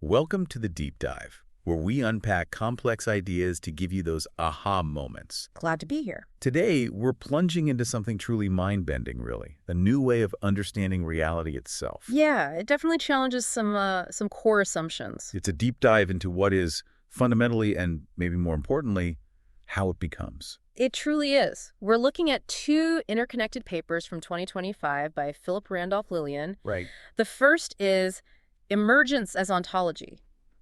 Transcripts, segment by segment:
Welcome to the Deep Dive, where we unpack complex ideas to give you those aha moments. Glad to be here. Today, we're plunging into something truly mind-bending, really, a new way of understanding reality itself. Yeah, it definitely challenges some core assumptions. It's a deep dive into what is fundamentally, and maybe more importantly, how it becomes. It truly is. We're looking at two interconnected papers from 2025 by Philip Randolph Lilien. Right. The first is Emergence as Ontology,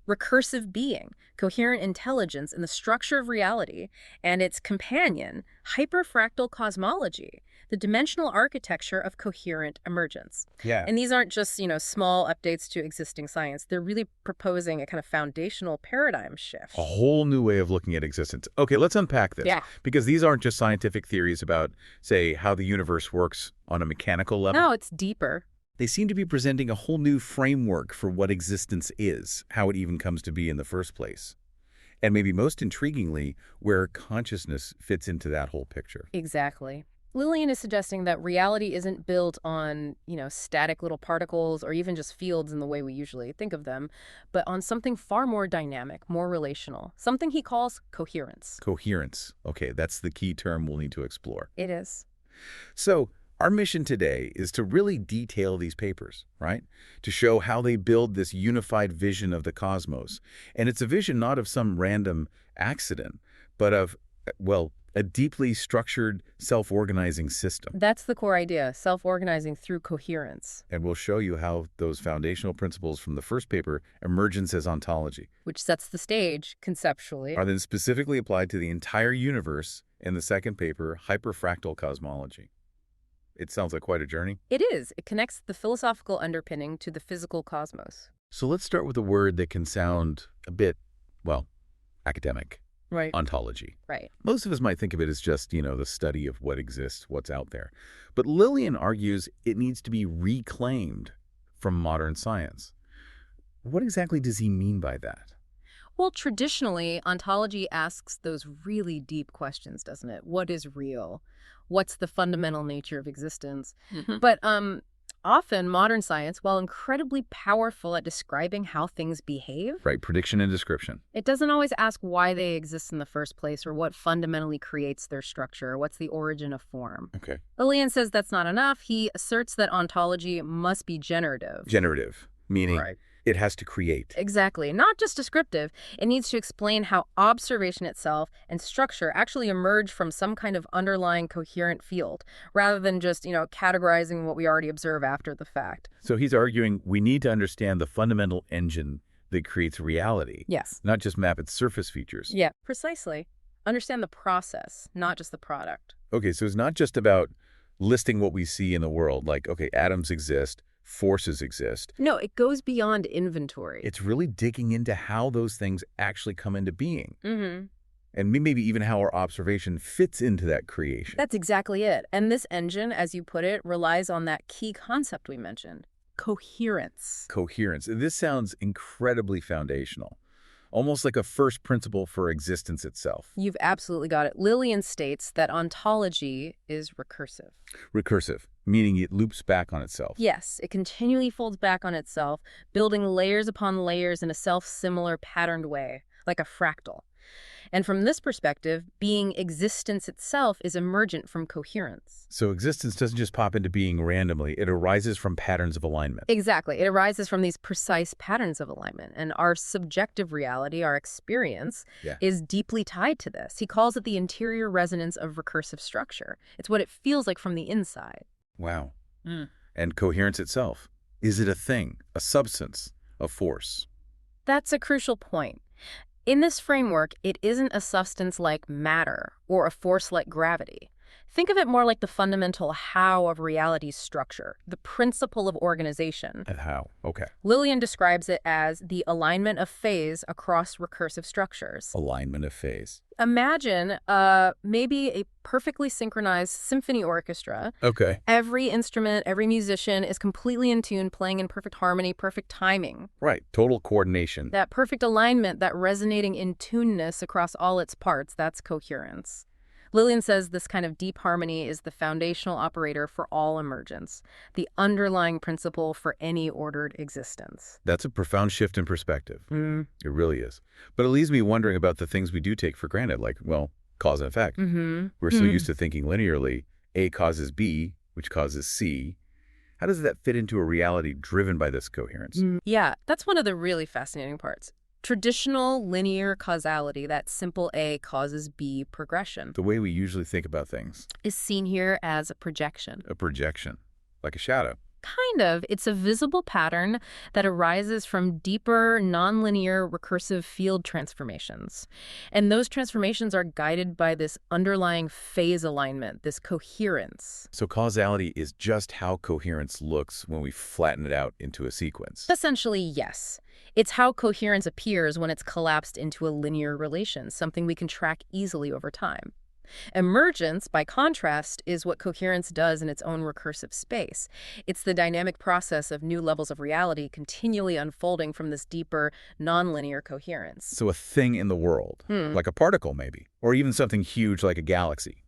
Recursive Being, Coherent Intelligence in the Structure of Reality, and its companion, Hyperfractal Cosmology, the Dimensional Architecture of Coherent Emergence. Yeah. And these aren't just, small updates to existing science. They're really proposing a kind of foundational paradigm shift. A whole new way of looking at existence. Okay, let's unpack this. Yeah. Because these aren't just scientific theories about, say, how the universe works on a mechanical level. No, it's deeper. They seem to be presenting a whole new framework for what existence is, how it even comes to be in the first place. And maybe most intriguingly, where consciousness fits into that whole picture. Exactly. Lillian is suggesting that reality isn't built on, static little particles or even just fields in the way we usually think of them, but on something far more dynamic, more relational, something he calls coherence. Coherence. Okay, that's the key term we'll need to explore. It is. So, our mission today is to really detail these papers, right? To show how they build this unified vision of the cosmos. And it's a vision not of some random accident, but of, well, a deeply structured, self-organizing system. That's the core idea, self-organizing through coherence. And we'll show you how those foundational principles from the first paper, Emergence as Ontology, Which sets the stage, conceptually. are then specifically applied to the entire universe in the second paper, Hyperfractal Cosmology. It sounds like quite a journey. It is. It connects the philosophical underpinning to the physical cosmos. So let's start with a word that can sound a bit, well, academic. Right. Ontology. Right. Most of us might think of it as just, the study of what exists, what's out there. But Lillian argues it needs to be reclaimed from modern science. What exactly does he mean by that? Well, traditionally, ontology asks those really deep questions, doesn't it? What is real? What's the fundamental nature of existence? But often modern science, while incredibly powerful at describing how things behave, Right, prediction and description. it doesn't always ask why they exist in the first place or what fundamentally creates their structure, or what's the origin of form. Okay. Lillian says that's not enough. He asserts that ontology must be generative. Generative, meaning Right. it has to create. Exactly. Not just descriptive. It needs to explain how observation itself and structure actually emerge from some kind of underlying coherent field, rather than just, categorizing what we already observe after the fact. So he's arguing we need to understand the fundamental engine that creates reality, Yes. not just map its surface features. Yeah, precisely. Understand the process, not just the product. Okay, so it's not just about listing what we see in the world, like, okay, atoms exist, forces exist. No, it goes beyond inventory. It's really digging into how those things actually come into being. Mm-hmm. And maybe even how our observation fits into that creation. That's exactly it. And this engine, as you put it, relies on that key concept we mentioned, coherence. Coherence. This sounds incredibly foundational, almost like a first principle for existence itself. You've absolutely got it. Lillian states that ontology is recursive. Recursive, meaning it loops back on itself. Yes, it continually folds back on itself, building layers upon layers in a self-similar patterned way, like a fractal. And from this perspective, being existence itself is emergent from coherence. So existence doesn't just pop into being randomly. It arises from patterns of alignment. Exactly. It arises from these precise patterns of alignment. And our subjective reality, our experience, is deeply tied to this. He calls it the interior resonance of recursive structure. It's what it feels like from the inside. Wow. And coherence itself. Is it a thing, a substance, a force? That's a crucial point. In this framework, it isn't a substance like matter or a force like gravity. Think of it more like the fundamental how of reality's structure, the principle of organization. And how? Okay. Lillian describes it as the alignment of phase across recursive structures. Alignment of phase. Imagine maybe a perfectly synchronized symphony orchestra. Okay. Every instrument, every musician is completely in tune, playing in perfect harmony, perfect timing. Right. Total coordination. That perfect alignment, that resonating in tuneness across all its parts, that's coherence. Lilien says this kind of deep harmony is the foundational operator for all emergence, the underlying principle for any ordered existence. That's a profound shift in perspective. Mm. It really is. But it leaves me wondering about the things we do take for granted, like, well, cause and effect. We're so used to thinking linearly, A causes B, which causes C. How does that fit into a reality driven by this coherence? Yeah, that's one of the really fascinating parts. Traditional linear causality, that simple A causes B progression, The way we usually think about things. is seen here as a projection. A projection, like a shadow. Kind of. It's a visible pattern that arises from deeper, nonlinear, recursive field transformations. And those transformations are guided by this underlying phase alignment, this coherence. So causality is just how coherence looks when we flatten it out into a sequence. Essentially, yes. It's how coherence appears when it's collapsed into a linear relation, something we can track easily over time. Emergence, by contrast, is what coherence does in its own recursive space. It's the dynamic process of new levels of reality continually unfolding from this deeper, nonlinear coherence. So a thing in the world, like a particle maybe, or even something huge like a galaxy.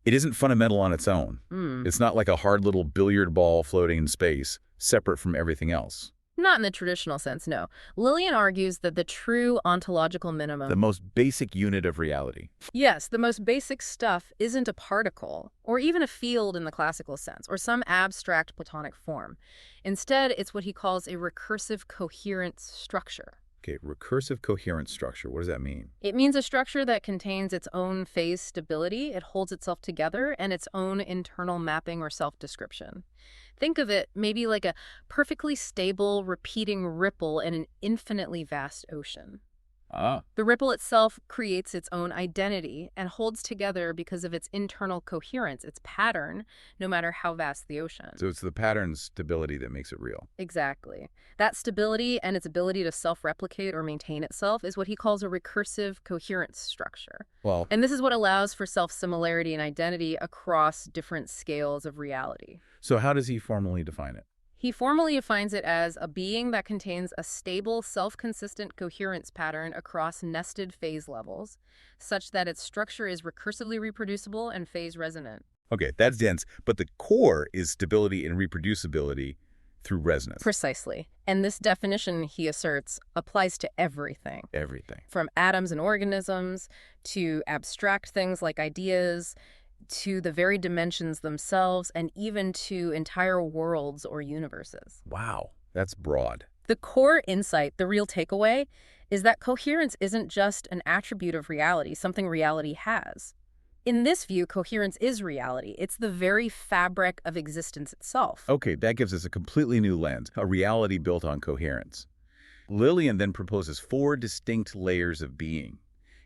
It isn't fundamental on its own. It's not like a hard little billiard ball floating in space, separate from everything else. Not in the traditional sense, no. Lilien argues that the true ontological minimum, The most basic unit of reality. yes, the most basic stuff, isn't a particle, or even a field in the classical sense, or some abstract Platonic form. Instead, it's what he calls a recursive coherent structure. Okay, recursive coherent structure. What does that mean? It means a structure that contains its own phase stability, it holds itself together, and its own internal mapping or self-description. Think of it maybe like a perfectly stable, repeating ripple in an infinitely vast ocean. The ripple itself creates its own identity and holds together because of its internal coherence, its pattern, no matter how vast the ocean. So it's the pattern's stability that makes it real. Exactly. That stability and its ability to self-replicate or maintain itself is what he calls a recursive coherence structure. Well, And this is what allows for self-similarity and identity across different scales of reality. so how does he formally define it? He formally defines it as a being that contains a stable, self-consistent coherence pattern across nested phase levels, such that its structure is recursively reproducible and phase resonant. Okay, that's dense, but the core is stability and reproducibility through resonance. Precisely. And this definition, he asserts, applies to everything. Everything. From atoms and organisms, to abstract things like ideas, to the very dimensions themselves, and even to entire worlds or universes. Wow, that's broad. The core insight, the real takeaway, is that coherence isn't just an attribute of reality, something reality has. In this view, coherence is reality. It's the very fabric of existence itself. Okay, that gives us a completely new lens, a reality built on coherence. Lilien then proposes 4 distinct layers of being.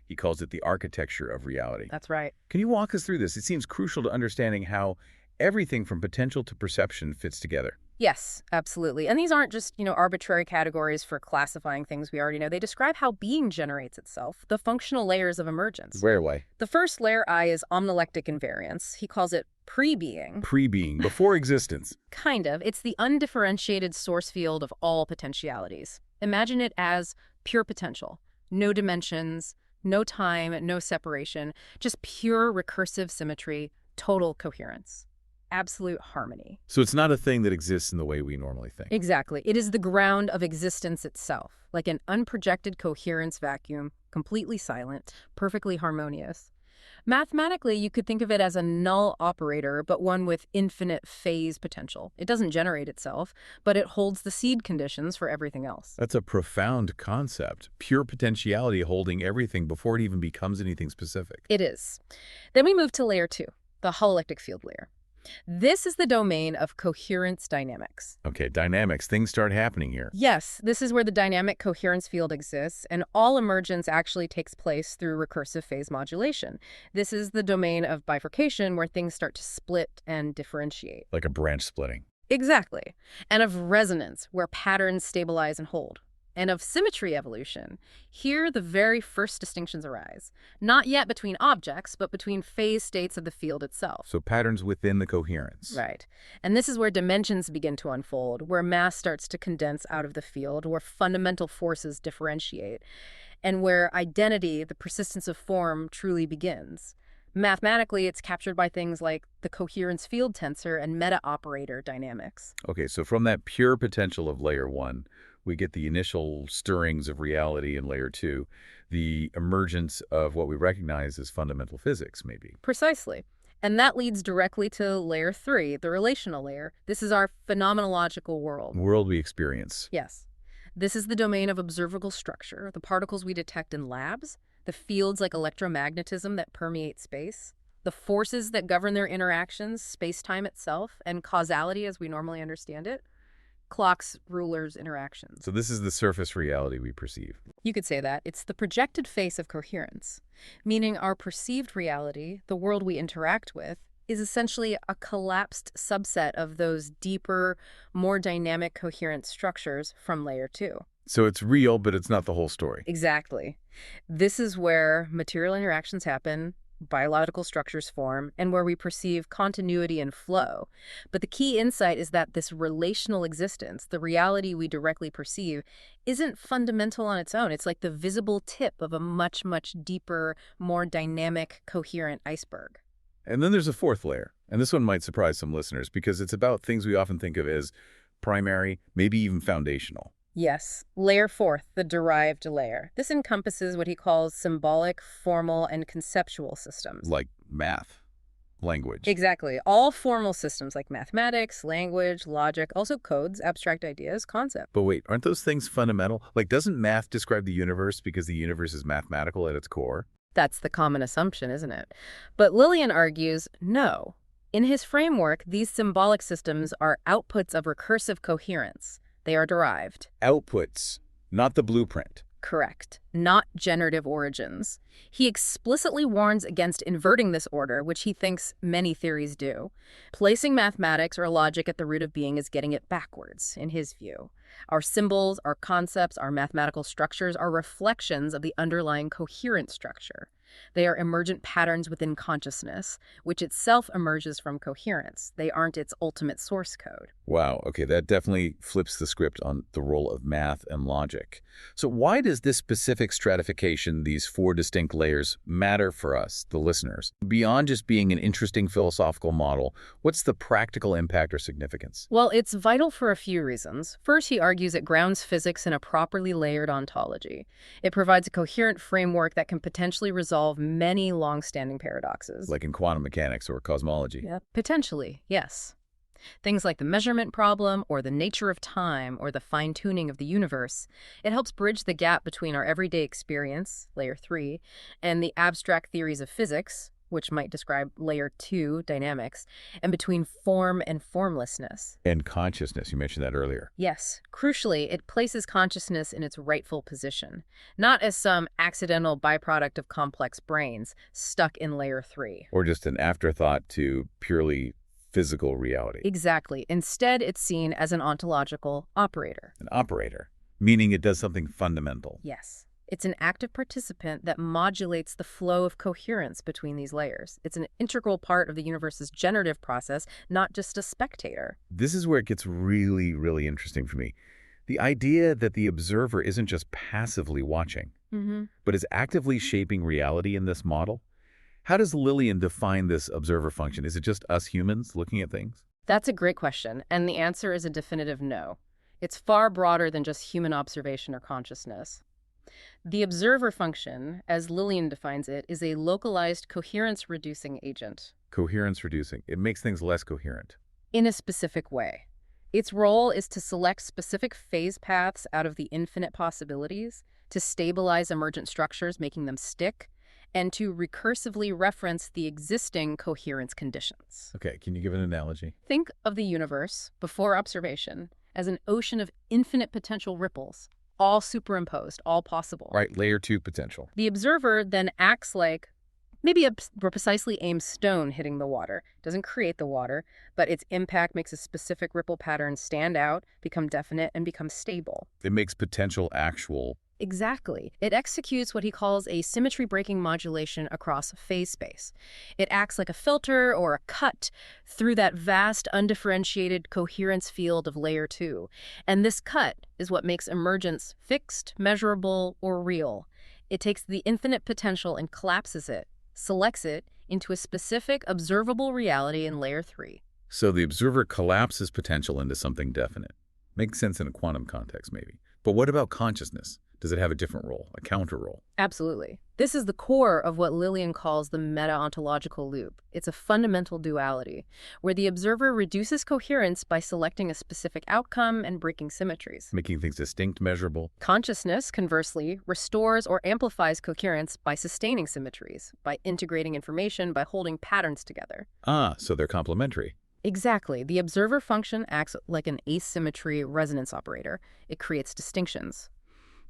He calls it the architecture of reality. That's right. Can you walk us through this? It seems crucial to understanding how everything from potential to perception fits together. Yes, absolutely. And these aren't just, arbitrary categories for classifying things we already know. They describe how being generates itself, the functional layers of emergence. Where way? The first layer, I, is omnilectic invariance. He calls it pre-being. Pre-being, before existence. Kind of. It's the undifferentiated source field of all potentialities. Imagine it as pure potential. No dimensions, no time, no separation, just pure recursive symmetry, total coherence, absolute harmony. So it's not a thing that exists in the way we normally think. Exactly. It is the ground of existence itself, like an unprojected coherence vacuum, completely silent, perfectly harmonious. Mathematically, you could think of it as a null operator, but one with infinite phase potential. It doesn't generate itself, but it holds the seed conditions for everything else. That's a profound concept. Pure potentiality holding everything before it even becomes anything specific. It is. Then we move to layer 2, the holelectic field layer. This is the domain of coherence dynamics. Okay, dynamics. Things start happening here. Yes, this is where the dynamic coherence field exists, and all emergence actually takes place through recursive phase modulation. This is the domain of bifurcation where things start to split and differentiate. Like a branch splitting. Exactly. And of resonance, where patterns stabilize and hold. And of symmetry evolution. Here, the very first distinctions arise. Not yet between objects, but between phase states of the field itself. So patterns within the coherence. Right. And this is where dimensions begin to unfold, where mass starts to condense out of the field, where fundamental forces differentiate, and where identity, the persistence of form, truly begins. Mathematically, it's captured by things like the coherence field tensor and meta-operator dynamics. Okay, so from that pure potential of layer 1, we get the initial stirrings of reality in layer 2, the emergence of what we recognize as fundamental physics, maybe. Precisely. And that leads directly to layer 3, the relational layer. This is our phenomenological world. World we experience. Yes. This is the domain of observable structure, the particles we detect in labs, the fields like electromagnetism that permeate space, the forces that govern their interactions, space-time itself, and causality as we normally understand it, clocks, rulers, interactions. So this is the surface reality we perceive. You could say that. It's the projected face of coherence, meaning our perceived reality, the world we interact with, is essentially a collapsed subset of those deeper, more dynamic coherent structures from layer 2. So it's real, but it's not the whole story. Exactly. This is where material interactions happen, biological structures form, and where we perceive continuity and flow. But the key insight is that this relational existence, the reality we directly perceive, isn't fundamental on its own. It's like the visible tip of a much, much deeper, more dynamic, coherent iceberg. And then there's a fourth layer, and this one might surprise some listeners because it's about things we often think of as primary, maybe even foundational. Yes, layer 4, the derived layer. This encompasses what he calls symbolic, formal, and conceptual systems. Like math, language. Exactly. All formal systems like mathematics, language, logic, also codes, abstract ideas, concepts. But wait, aren't those things fundamental? Like, doesn't math describe the universe because the universe is mathematical at its core? That's the common assumption, isn't it? But Lilien argues, no. In his framework, these symbolic systems are outputs of recursive coherence. They are derived. Outputs, not the blueprint. Correct. Not generative origins. He explicitly warns against inverting this order, which he thinks many theories do. Placing mathematics or logic at the root of being is getting it backwards, in his view. Our symbols, our concepts, our mathematical structures are reflections of the underlying coherent structure. They are emergent patterns within consciousness, which itself emerges from coherence. They aren't its ultimate source code. Wow, okay, that definitely flips the script on the role of math and logic. So why does this specific stratification, these four distinct layers, matter for us, the listeners? Beyond just being an interesting philosophical model, what's the practical impact or significance? Well, it's vital for a few reasons. First, he argues it grounds physics in a properly layered ontology. It provides a coherent framework that can potentially resolve many long-standing paradoxes. Like in quantum mechanics or cosmology? Yeah, potentially, yes. Things like the measurement problem or the nature of time or the fine-tuning of the universe. It helps bridge the gap between our everyday experience, layer 3, and the abstract theories of physics, which might describe layer 2 dynamics, and between form and formlessness. And consciousness, you mentioned that earlier. Yes. Crucially, it places consciousness in its rightful position, not as some accidental byproduct of complex brains stuck in layer 3. Or just an afterthought to purely physical reality. Exactly. Instead, it's seen as an ontological operator. An operator, meaning it does something fundamental. Yes. It's an active participant that modulates the flow of coherence between these layers. It's an integral part of the universe's generative process, not just a spectator. This is where it gets really, really interesting for me. The idea that the observer isn't just passively watching, but is actively shaping reality in this model. How does Lilien define this observer function? Is it just us humans looking at things? That's a great question, and the answer is a definitive no. It's far broader than just human observation or consciousness. The observer function, as Lilien defines it, is a localized coherence-reducing agent. Coherence-reducing. It makes things less coherent. In a specific way. Its role is to select specific phase paths out of the infinite possibilities, to stabilize emergent structures, making them stick, and to recursively reference the existing coherence conditions. Okay, can you give an analogy? Think of the universe, before observation, as an ocean of infinite potential ripples, all superimposed, all possible. Right, layer 2 potential. The observer then acts like maybe a precisely aimed stone hitting the water. Doesn't create the water, but its impact makes a specific ripple pattern stand out, become definite, and become stable. It makes potential actual. Exactly. It executes what he calls a symmetry-breaking modulation across phase space. It acts like a filter or a cut through that vast, undifferentiated coherence field of layer 2. And this cut is what makes emergence fixed, measurable, or real. It takes the infinite potential and collapses it, selects it, into a specific observable reality in layer 3. So the observer collapses potential into something definite. Makes sense in a quantum context, maybe. But what about consciousness? Does it have a different role, a counter role? Absolutely. This is the core of what Lilien calls the Meta-Ontological Loop. It's a fundamental duality, where the observer reduces coherence by selecting a specific outcome and breaking symmetries. Making things distinct, measurable. Consciousness, conversely, restores or amplifies coherence by sustaining symmetries, by integrating information, by holding patterns together. Ah, so they're complementary. Exactly. The observer function acts like an asymmetry resonance operator. It creates distinctions.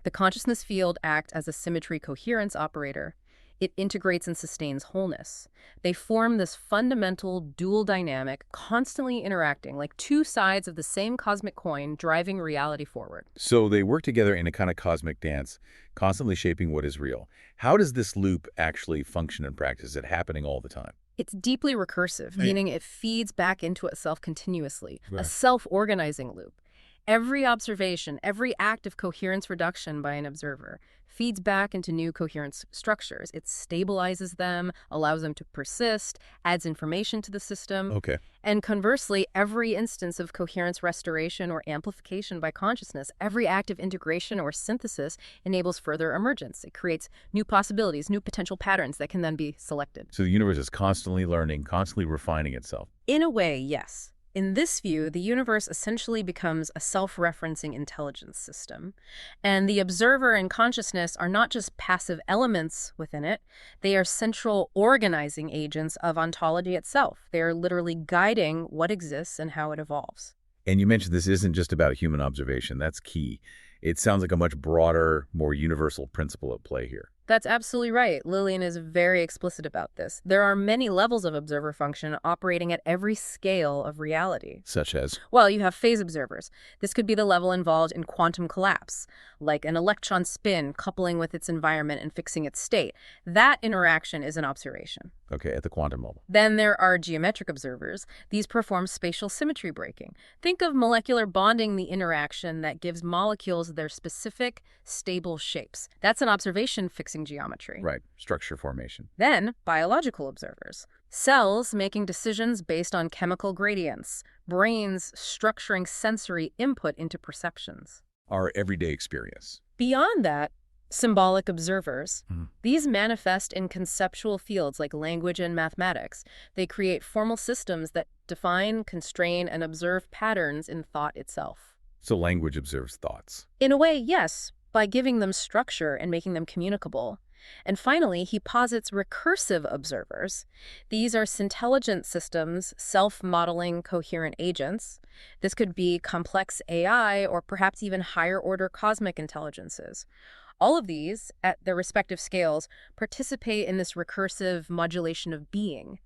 The consciousness field acts as a symmetry coherence operator. It integrates and sustains wholeness. They form this fundamental dual dynamic, constantly interacting like two sides of the same cosmic coin, driving reality forward. So they work together in a kind of cosmic dance, constantly shaping what is real. How does this loop actually function in practice? Is it happening all the time? It's deeply recursive, meaning it feeds back into itself continuously, Right. a self-organizing loop. Every observation, every act of coherence reduction by an observer feeds back into new coherence structures. It stabilizes them, allows them to persist, adds information to the system. Okay. And conversely, every instance of coherence restoration or amplification by consciousness, every act of integration or synthesis enables further emergence. It creates new possibilities, new potential patterns that can then be selected. So the universe is constantly learning, constantly refining itself. In a way, yes. In this view, the universe essentially becomes a self-referencing intelligence system. And the observer and consciousness are not just passive elements within it, they are central organizing agents of ontology itself. They are literally guiding what exists and how it evolves. And you mentioned this isn't just about human observation. That's key. It sounds like a much broader, more universal principle at play here. That's absolutely right. Lilien is very explicit about this. There are many levels of observer function operating at every scale of reality. Such as? Well, you have phase observers. This could be the level involved in quantum collapse, like an electron spin coupling with its environment and fixing its state. That interaction is an observation. Okay, at the quantum level. Then there are geometric observers. These perform spatial symmetry breaking. Think of molecular bonding, the interaction that gives molecules their specific, stable shapes. That's an observation fixing geometry. Right, structure formation. Then, biological observers. Cells making decisions based on chemical gradients. Brains structuring sensory input into perceptions. Our everyday experience. Beyond that, symbolic observers. Mhm. These manifest in conceptual fields like language and mathematics. They create formal systems that define, constrain, and observe patterns in thought itself. So language observes thoughts. In a way, yes, by giving them structure and making them communicable. And finally, he posits recursive observers. These are intelligent systems, self-modeling coherent agents. This could be complex AI or perhaps even higher-order cosmic intelligences. All of these, at their respective scales, participate in this recursive modulation of being.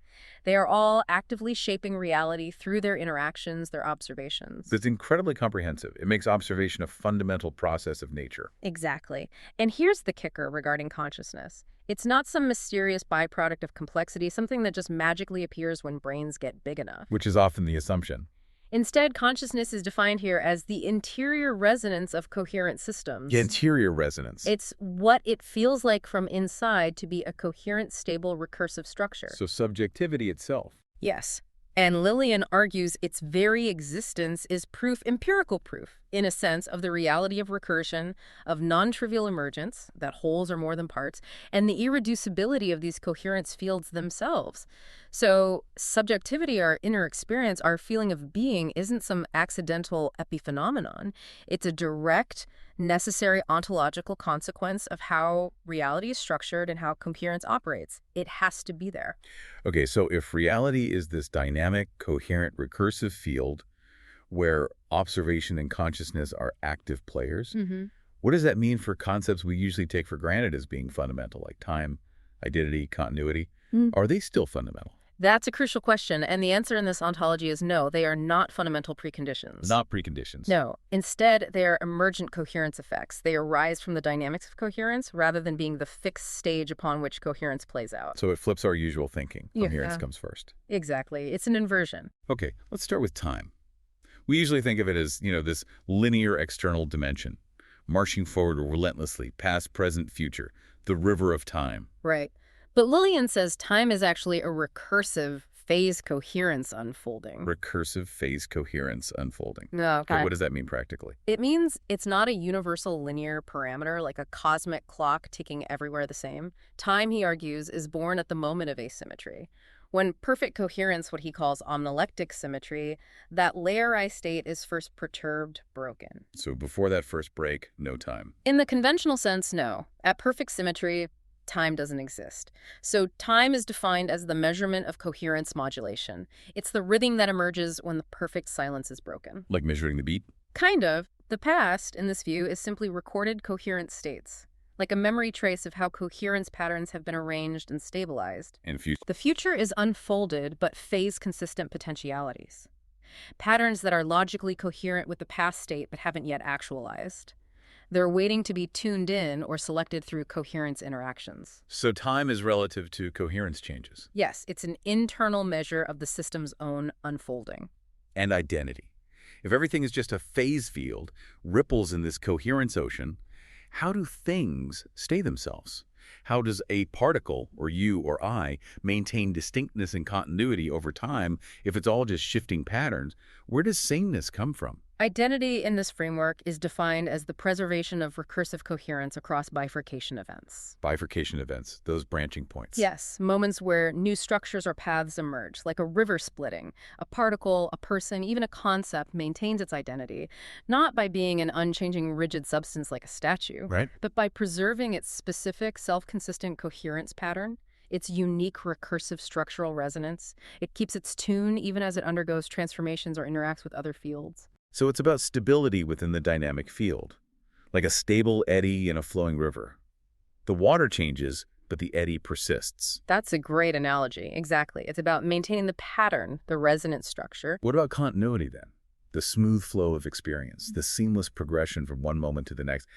They are all actively shaping reality through their interactions, their observations. It's incredibly comprehensive. It makes observation a fundamental process of nature. Exactly. And here's the kicker regarding consciousness. It's not some mysterious byproduct of complexity, something that just magically appears when brains get big enough. Which is often the assumption. Instead, consciousness is defined here as the interior resonance of coherent systems. Yeah, interior resonance. It's what it feels like from inside to be a coherent, stable, recursive structure. So subjectivity itself. Yes. And Lilien argues its very existence is proof, empirical proof, in a sense, of the reality of recursion, of non-trivial emergence, that wholes are more than parts, and the irreducibility of these coherence fields themselves. So subjectivity, our inner experience, our feeling of being, isn't some accidental epiphenomenon. It's a direct, necessary ontological consequence of how reality is structured and how coherence operates. It has to be there. Okay, so if reality is this dynamic, coherent, recursive field where observation and consciousness are active players, what does that mean for concepts we usually take for granted as being fundamental, like time, identity, continuity? Are they still fundamental? That's a crucial question, and the answer in this ontology is no, they are not fundamental preconditions. Not preconditions. No. Instead, they are emergent coherence effects. They arise from the dynamics of coherence rather than being the fixed stage upon which coherence plays out. So it flips our usual thinking. Coherence Yeah. comes first. Exactly. It's an inversion. Okay, let's start with time. We usually think of it as, this linear external dimension, marching forward relentlessly, past, present, future, the river of time. Right. But Lilien says time is actually a recursive phase coherence unfolding. Recursive phase coherence unfolding. No, Okay, okay. what does that mean practically? It means it's not a universal linear parameter like a cosmic clock ticking everywhere the same. Time, he argues, is born at the moment of asymmetry. When perfect coherence, what he calls omnilectic symmetry, that layerized state is first perturbed, broken. So before that first break, no time. In the conventional sense, no. At perfect symmetry, time doesn't exist. So time is defined as the measurement of coherence modulation. It's the rhythm that emerges when the perfect silence is broken. Like measuring the beat? Kind of. The past, in this view, is simply recorded coherent states, like a memory trace of how coherence patterns have been arranged and stabilized. And future? The future is unfolded but phase-consistent potentialities. Patterns that are logically coherent with the past state but haven't yet actualized. They're waiting to be tuned in or selected through coherence interactions. So time is relative to coherence changes. Yes, it's an internal measure of the system's own unfolding. And identity. If everything is just a phase field, ripples in this coherence ocean, how do things stay themselves? How does a particle, or you or I, maintain distinctness and continuity over time if it's all just shifting patterns? Where does sameness come from? Identity in this framework is defined as the preservation of recursive coherence across bifurcation events. Bifurcation events, those branching points. Yes, moments where new structures or paths emerge, like a river splitting. A particle, a person, even a concept maintains its identity, not by being an unchanging rigid substance like a statue, Right? but by preserving its specific self-consistent coherence pattern, its unique recursive structural resonance. It keeps its tune even as it undergoes transformations or interacts with other fields. So it's about stability within the dynamic field, like a stable eddy in a flowing river. The water changes, but the eddy persists. That's a great analogy. Exactly. It's about maintaining the pattern, the resonance structure. What about continuity then? The smooth flow of experience, the seamless progression from one moment to the next.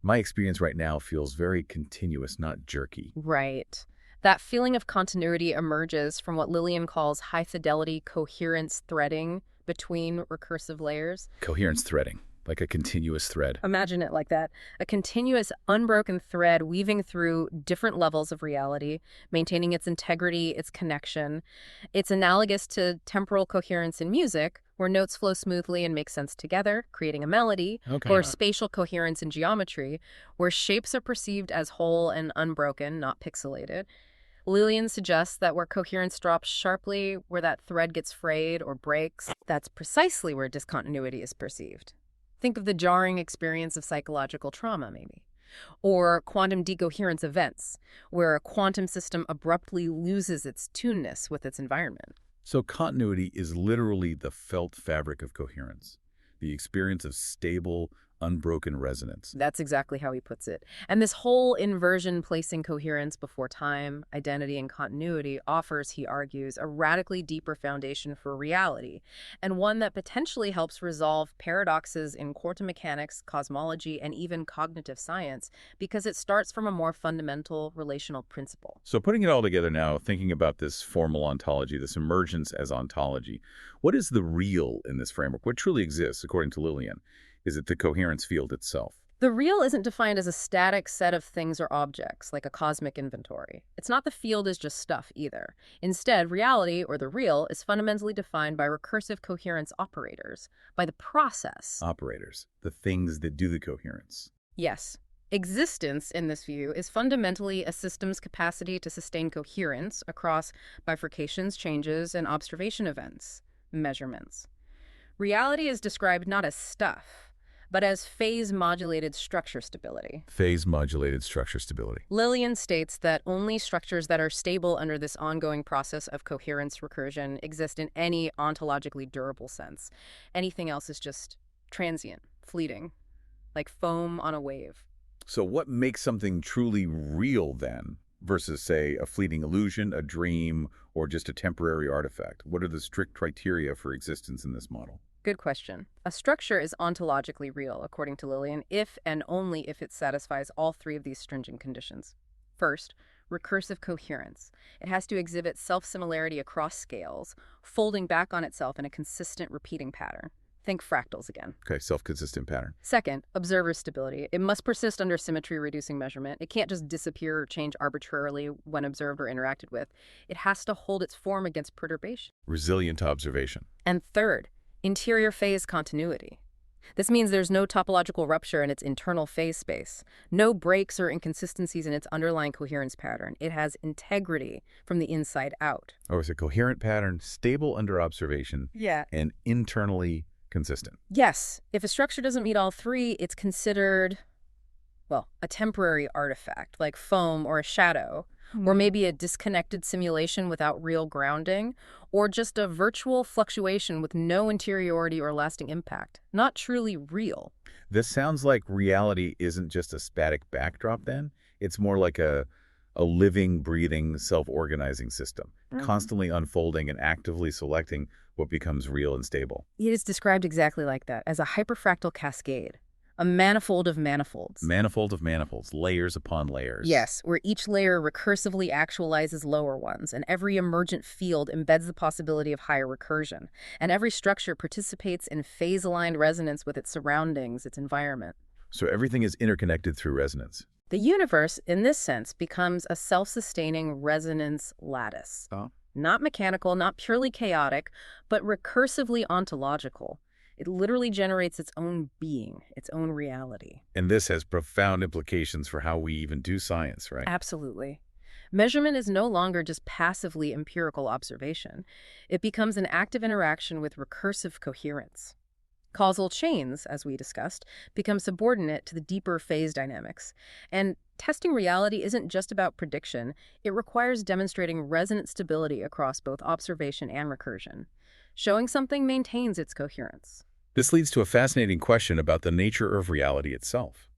My experience right now feels very continuous, not jerky. Right. That feeling of continuity emerges from what Lilien calls high-fidelity coherence threading between recursive layers. Coherence threading, like a continuous thread. Imagine it like that. A continuous, unbroken thread weaving through different levels of reality, maintaining its integrity, its connection. It's analogous to temporal coherence in music, where notes flow smoothly and make sense together, creating a melody, Okay. or spatial coherence in geometry, where shapes are perceived as whole and unbroken, not pixelated. Lilien suggests that where coherence drops sharply, where that thread gets frayed or breaks, that's precisely where discontinuity is perceived. Think of the jarring experience of psychological trauma, maybe. Or quantum decoherence events, where a quantum system abruptly loses its tuneness with its environment. So continuity is literally the felt fabric of coherence, the experience of stable, unbroken resonance. That's exactly how he puts it. And this whole inversion placing coherence before time, identity, and continuity offers, he argues, a radically deeper foundation for reality, and one that potentially helps resolve paradoxes in quantum mechanics, cosmology, and even cognitive science, because it starts from a more fundamental relational principle. So putting it all together now, thinking about this formal ontology, this emergence as ontology, what is the real in this framework? What truly exists, according to Lilien? Is it the coherence field itself? The real isn't defined as a static set of things or objects, like a cosmic inventory. It's not the field as just stuff, either. Instead, reality, or the real, is fundamentally defined by recursive coherence operators, by the process. Operators, the things that do the coherence. Yes. Existence, in this view, is fundamentally a system's capacity to sustain coherence across bifurcations, changes, and observation events, measurements. Reality is described not as stuff, but as phase-modulated structure stability. Phase-modulated structure stability. Lilien states that only structures that are stable under this ongoing process of coherence recursion exist in any ontologically durable sense. Anything else is just transient, fleeting, like foam on a wave. So what makes something truly real then, versus, say, a fleeting illusion, a dream, or just a temporary artifact? What are the strict criteria for existence in this model? Good question. A structure is ontologically real, according to Lilien, if and only if it satisfies all three of these stringent conditions. First, recursive coherence. It has to exhibit self-similarity across scales, folding back on itself in a consistent repeating pattern. Think fractals again. Okay, self-consistent pattern. Second, observer stability. It must persist under symmetry-reducing measurement. It can't just disappear or change arbitrarily when observed or interacted with. It has to hold its form against perturbation. Resilient to observation. And third, interior phase continuity. This means there's no topological rupture in its internal phase space, no breaks or inconsistencies in its underlying coherence pattern. It has integrity from the inside out. Or is a coherent pattern, stable under observation, and internally consistent? Yes. If a structure doesn't meet all three, it's considered, well, a temporary artifact, like foam or a shadow, or maybe a disconnected simulation without real grounding, or just a virtual fluctuation with no interiority or lasting impact. Not truly real. This sounds like reality isn't just a static backdrop then. It's more like a living, breathing, self-organizing system, constantly unfolding and actively selecting what becomes real and stable. It is described exactly like that, as a hyperfractal cascade. A manifold of manifolds. Manifold of manifolds, layers upon layers. Yes, where each layer recursively actualizes lower ones, and every emergent field embeds the possibility of higher recursion, and every structure participates in phase-aligned resonance with its surroundings, its environment. So everything is interconnected through resonance. The universe, in this sense, becomes a self-sustaining resonance lattice. Oh. Not mechanical, not purely chaotic, but recursively ontological. It literally generates its own being, its own reality. And this has profound implications for how we even do science, right? Absolutely. Measurement is no longer just passively empirical observation. It becomes an active interaction with recursive coherence. Causal chains, as we discussed, become subordinate to the deeper phase dynamics. And testing reality isn't just about prediction. It requires demonstrating resonant stability across both observation and recursion. Showing something maintains its coherence. This leads to a fascinating question about the nature of reality itself.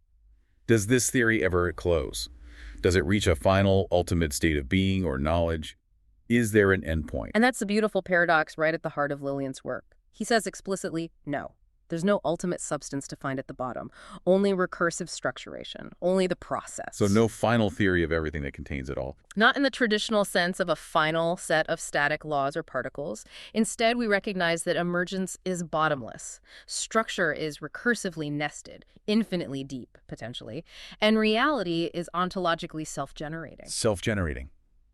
Does this theory ever close? Does it reach a final, ultimate state of being or knowledge? Is there an endpoint? And that's the beautiful paradox right at the heart of Lilien's work. He says explicitly, no. There's no ultimate substance to find at the bottom. Only recursive structuration. Only the process. So no final theory of everything that contains it all. Not in the traditional sense of a final set of static laws or particles. Instead, we recognize that emergence is bottomless. Structure is recursively nested, infinitely deep, potentially. And reality is ontologically self-generating. Self-generating.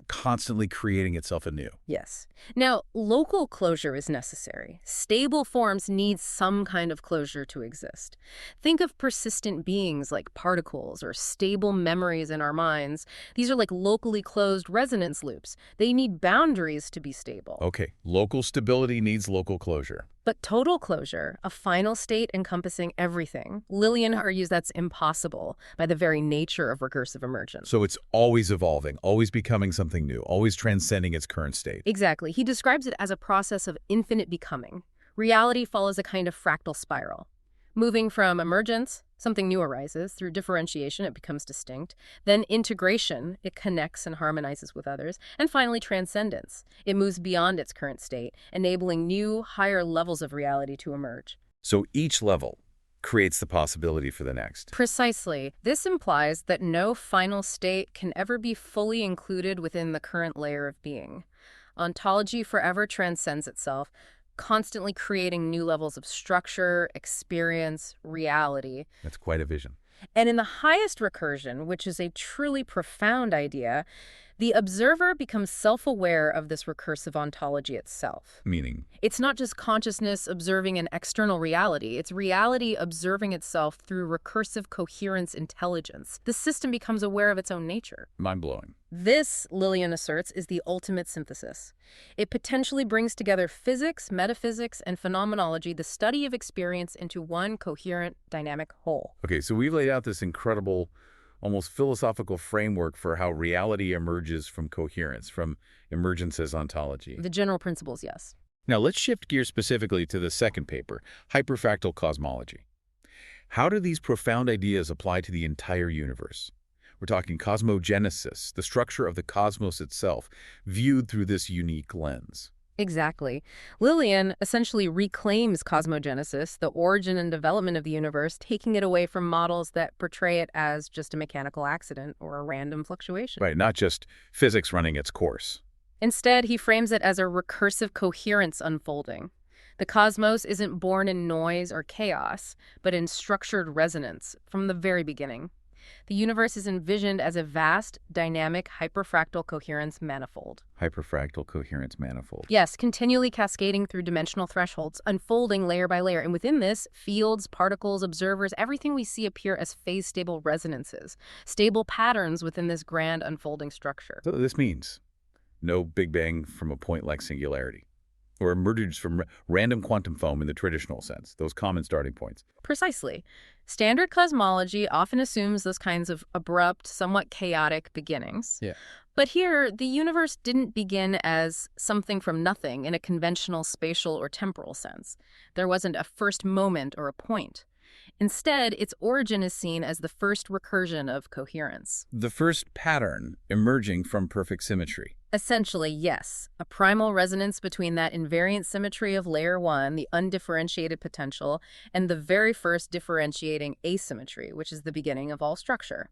Constantly creating itself anew. Yes. Now, local closure is necessary. Stable forms need some kind of closure to exist. Think of persistent beings like particles or stable memories in our minds. These are like locally closed resonance loops. They need boundaries to be stable. Okay, local stability needs local closure. But total closure, a final state encompassing everything, Lilien argues that's impossible by the very nature of recursive emergence. So it's always evolving, always becoming something new, always transcending its current state. Exactly. He describes it as a process of infinite becoming. Reality follows a kind of fractal spiral. Moving from emergence, something new arises. Through differentiation, it becomes distinct. Then integration, it connects and harmonizes with others. And finally, transcendence. It moves beyond its current state, enabling new, higher levels of reality to emerge. So each level creates the possibility for the next. Precisely. This implies that no final state can ever be fully included within the current layer of being. Ontology forever transcends itself, constantly creating new levels of structure, experience, reality. That's quite a vision. And in the highest recursion, which is a truly profound idea, the observer becomes self-aware of this recursive ontology itself. Meaning? It's not just consciousness observing an external reality. It's reality observing itself through recursive coherence intelligence. The system becomes aware of its own nature. Mind-blowing. This, Lilien asserts, is the ultimate synthesis. It potentially brings together physics, metaphysics, and phenomenology, the study of experience, into one coherent, dynamic whole. Okay, so we've laid out this incredible, almost philosophical framework for how reality emerges from coherence, from emergence as ontology. The general principles, yes. Now let's shift gears specifically to the second paper, hyperfractal cosmology. How do these profound ideas apply to the entire universe? We're talking cosmogenesis, the structure of the cosmos itself, viewed through this unique lens. Exactly. Lilien essentially reclaims cosmogenesis, the origin and development of the universe, taking it away from models that portray it as just a mechanical accident or a random fluctuation. Right, not just physics running its course. Instead, he frames it as a recursive coherence unfolding. The cosmos isn't born in noise or chaos, but in structured resonance from the very beginning. The universe is envisioned as a vast, dynamic, hyperfractal coherence manifold. Hyperfractal coherence manifold. Yes, continually cascading through dimensional thresholds, unfolding layer by layer. And within this, fields, particles, observers, everything we see appear as phase-stable resonances, stable patterns within this grand unfolding structure. So this means no Big Bang from a point like singularity, or emergence from random quantum foam in the traditional sense, those common starting points. Precisely. Standard cosmology often assumes those kinds of abrupt, somewhat chaotic beginnings. Yeah. But here, the universe didn't begin as something from nothing in a conventional spatial or temporal sense. There wasn't a first moment or a point. Instead, its origin is seen as the first recursion of coherence. The first pattern emerging from perfect symmetry. Essentially, yes. A primal resonance between that invariant symmetry of layer 1, the undifferentiated potential, and the very first differentiating asymmetry, which is the beginning of all structure.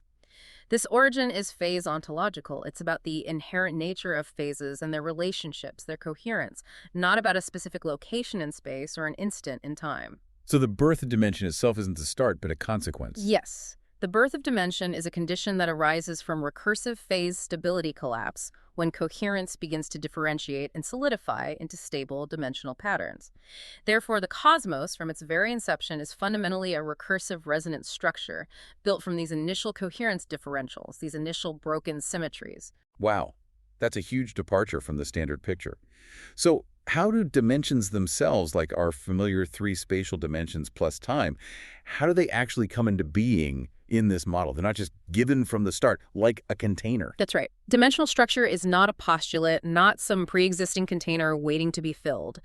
This origin is phase ontological. It's about the inherent nature of phases and their relationships, their coherence, not about a specific location in space or an instant in time. So the birth of dimension itself isn't the start, but a consequence. Yes. The birth of dimension is a condition that arises from recursive phase stability collapse when coherence begins to differentiate and solidify into stable dimensional patterns. Therefore, the cosmos, from its very inception, is fundamentally a recursive resonance structure built from these initial coherence differentials, these initial broken symmetries. Wow, that's a huge departure from the standard picture. So how do dimensions themselves, like our familiar three spatial dimensions plus time, how do they actually come into being in this model? They're not just given from the start, like a container. That's right. Dimensional structure is not a postulate, not some pre-existing container waiting to be filled.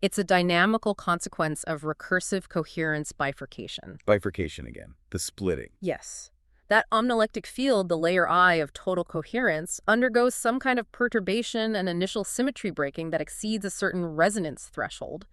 It's a dynamical consequence of recursive coherence bifurcation. Bifurcation again, the splitting. Yes. That omnilectic field, the layer I of total coherence, undergoes some kind of perturbation and initial symmetry breaking that exceeds a certain resonance threshold.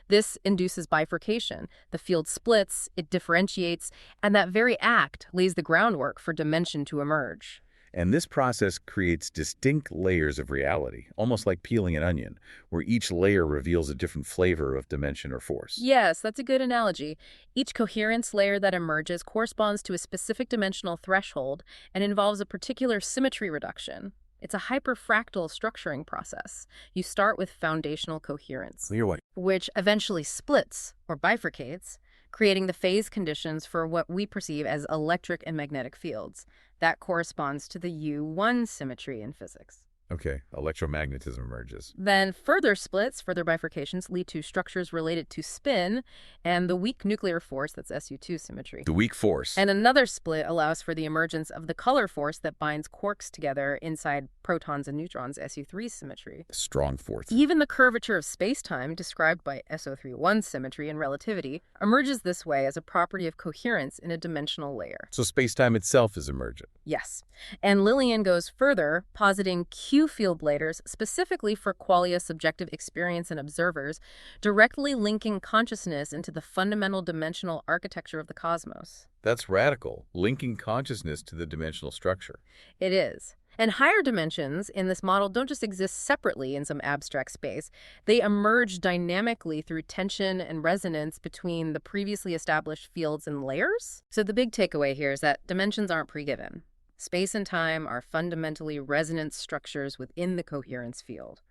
This induces bifurcation. The field splits, it differentiates, and that very act lays the groundwork for dimension to emerge. And this process creates distinct layers of reality, almost like peeling an onion, where each layer reveals a different flavor of dimension or force. Yes, that's a good analogy. Each coherence layer that emerges corresponds to a specific dimensional threshold and involves a particular symmetry reduction. It's a hyperfractal structuring process. You start with foundational coherence, Clear what? which eventually splits or bifurcates, creating the phase conditions for what we perceive as electric and magnetic fields. That corresponds to the U1 symmetry in physics. Okay, electromagnetism emerges. Then further splits, further bifurcations, lead to structures related to spin and the weak nuclear force, that's SU2 symmetry. The weak force. And another split allows for the emergence of the color force that binds quarks together inside protons and neutrons, SU3 symmetry. Strong force. Even the curvature of spacetime, described by SO3-1 symmetry in relativity, emerges this way as a property of coherence in a dimensional layer. So spacetime itself is emergent. Yes. And Lilien goes further, positing Q-field layers specifically for qualia subjective experience and observers, directly linking consciousness into the fundamental dimensional architecture of the cosmos. That's radical, linking consciousness to the dimensional structure. It is. And higher dimensions in this model don't just exist separately in some abstract space. They emerge dynamically through tension and resonance between the previously established fields and layers. So the big takeaway here is that dimensions aren't pre-given. Space and time are fundamentally resonance structures within the coherence field.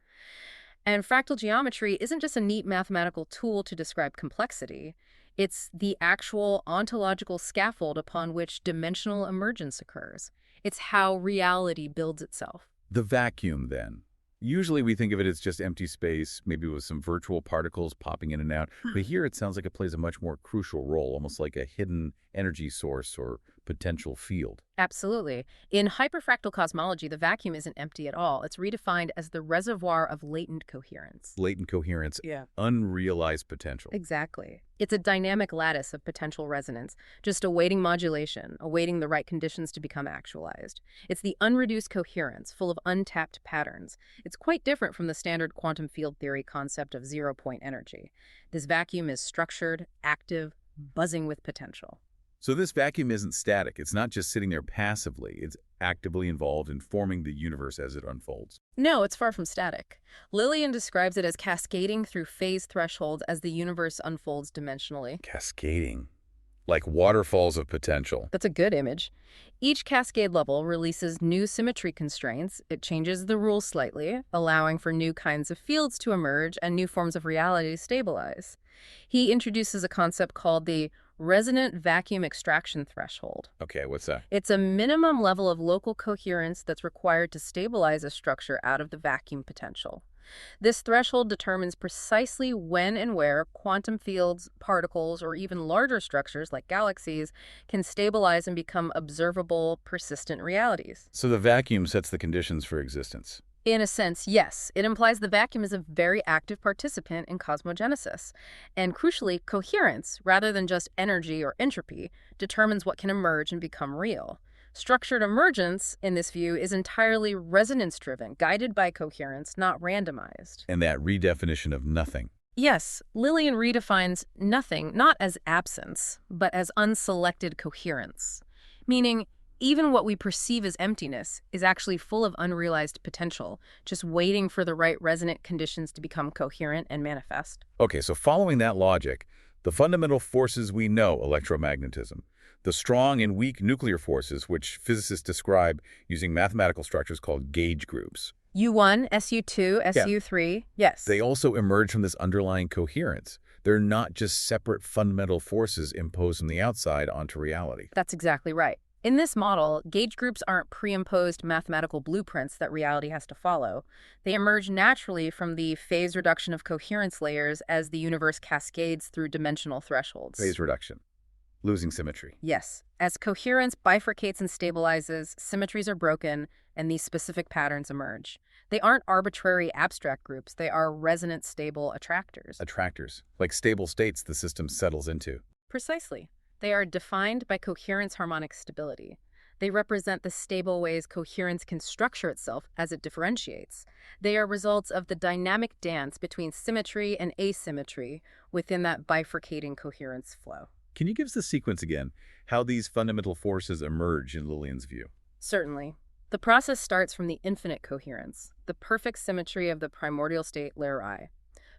And fractal geometry isn't just a neat mathematical tool to describe complexity. It's the actual ontological scaffold upon which dimensional emergence occurs. It's how reality builds itself. The vacuum, then. Usually we think of it as just empty space, maybe with some virtual particles popping in and out. But here it sounds like it plays a much more crucial role, almost like a hidden energy source or potential field. Absolutely. In hyperfractal cosmology, the vacuum isn't empty at all. It's redefined as the reservoir of latent coherence. Latent coherence, Yeah. unrealized potential. Exactly. It's a dynamic lattice of potential resonance, just awaiting modulation, awaiting the right conditions to become actualized. It's the unreduced coherence, full of untapped patterns. It's quite different from the standard quantum field theory concept of zero-point energy. This vacuum is structured, active, buzzing with potential. So this vacuum isn't static. It's not just sitting there passively. It's actively involved in forming the universe as it unfolds. No, it's far from static. Lilien describes it as cascading through phase thresholds as the universe unfolds dimensionally. Cascading. Like waterfalls of potential. That's a good image. Each cascade level releases new symmetry constraints. It changes the rules slightly, allowing for new kinds of fields to emerge and new forms of reality to stabilize. He introduces a concept called the resonant vacuum extraction threshold. Okay, what's that? It's a minimum level of local coherence that's required to stabilize a structure out of the vacuum potential. This threshold determines precisely when and where quantum fields, particles, or even larger structures like galaxies can stabilize and become observable, persistent realities. So the vacuum sets the conditions for existence. In a sense, yes. It implies the vacuum is a very active participant in cosmogenesis. And crucially, coherence, rather than just energy or entropy, determines what can emerge and become real. Structured emergence, in this view, is entirely resonance-driven, guided by coherence, not randomized. And that redefinition of nothing. Yes, Lilien redefines nothing not as absence, but as unselected coherence, meaning even what we perceive as emptiness is actually full of unrealized potential, just waiting for the right resonant conditions to become coherent and manifest. Okay, so following that logic, the fundamental forces we know, electromagnetism, the strong and weak nuclear forces, which physicists describe using mathematical structures called gauge groups. U1, SU2, SU3, yes. They also emerge from this underlying coherence. They're not just separate fundamental forces imposed from the outside onto reality. That's exactly right. In this model, gauge groups aren't pre-imposed mathematical blueprints that reality has to follow. They emerge naturally from the phase reduction of coherence layers as the universe cascades through dimensional thresholds. Phase reduction. Losing symmetry. Yes. As coherence bifurcates and stabilizes, symmetries are broken, and these specific patterns emerge. They aren't arbitrary abstract groups. They are resonant, stable attractors. Attractors. Like stable states the system settles into. Precisely. They are defined by coherence harmonic stability. They represent the stable ways coherence can structure itself as it differentiates. They are results of the dynamic dance between symmetry and asymmetry within that bifurcating coherence flow. Can you give us the sequence again, how these fundamental forces emerge in Lilien's view? Certainly. The process starts from the infinite coherence, the perfect symmetry of the primordial state layer I.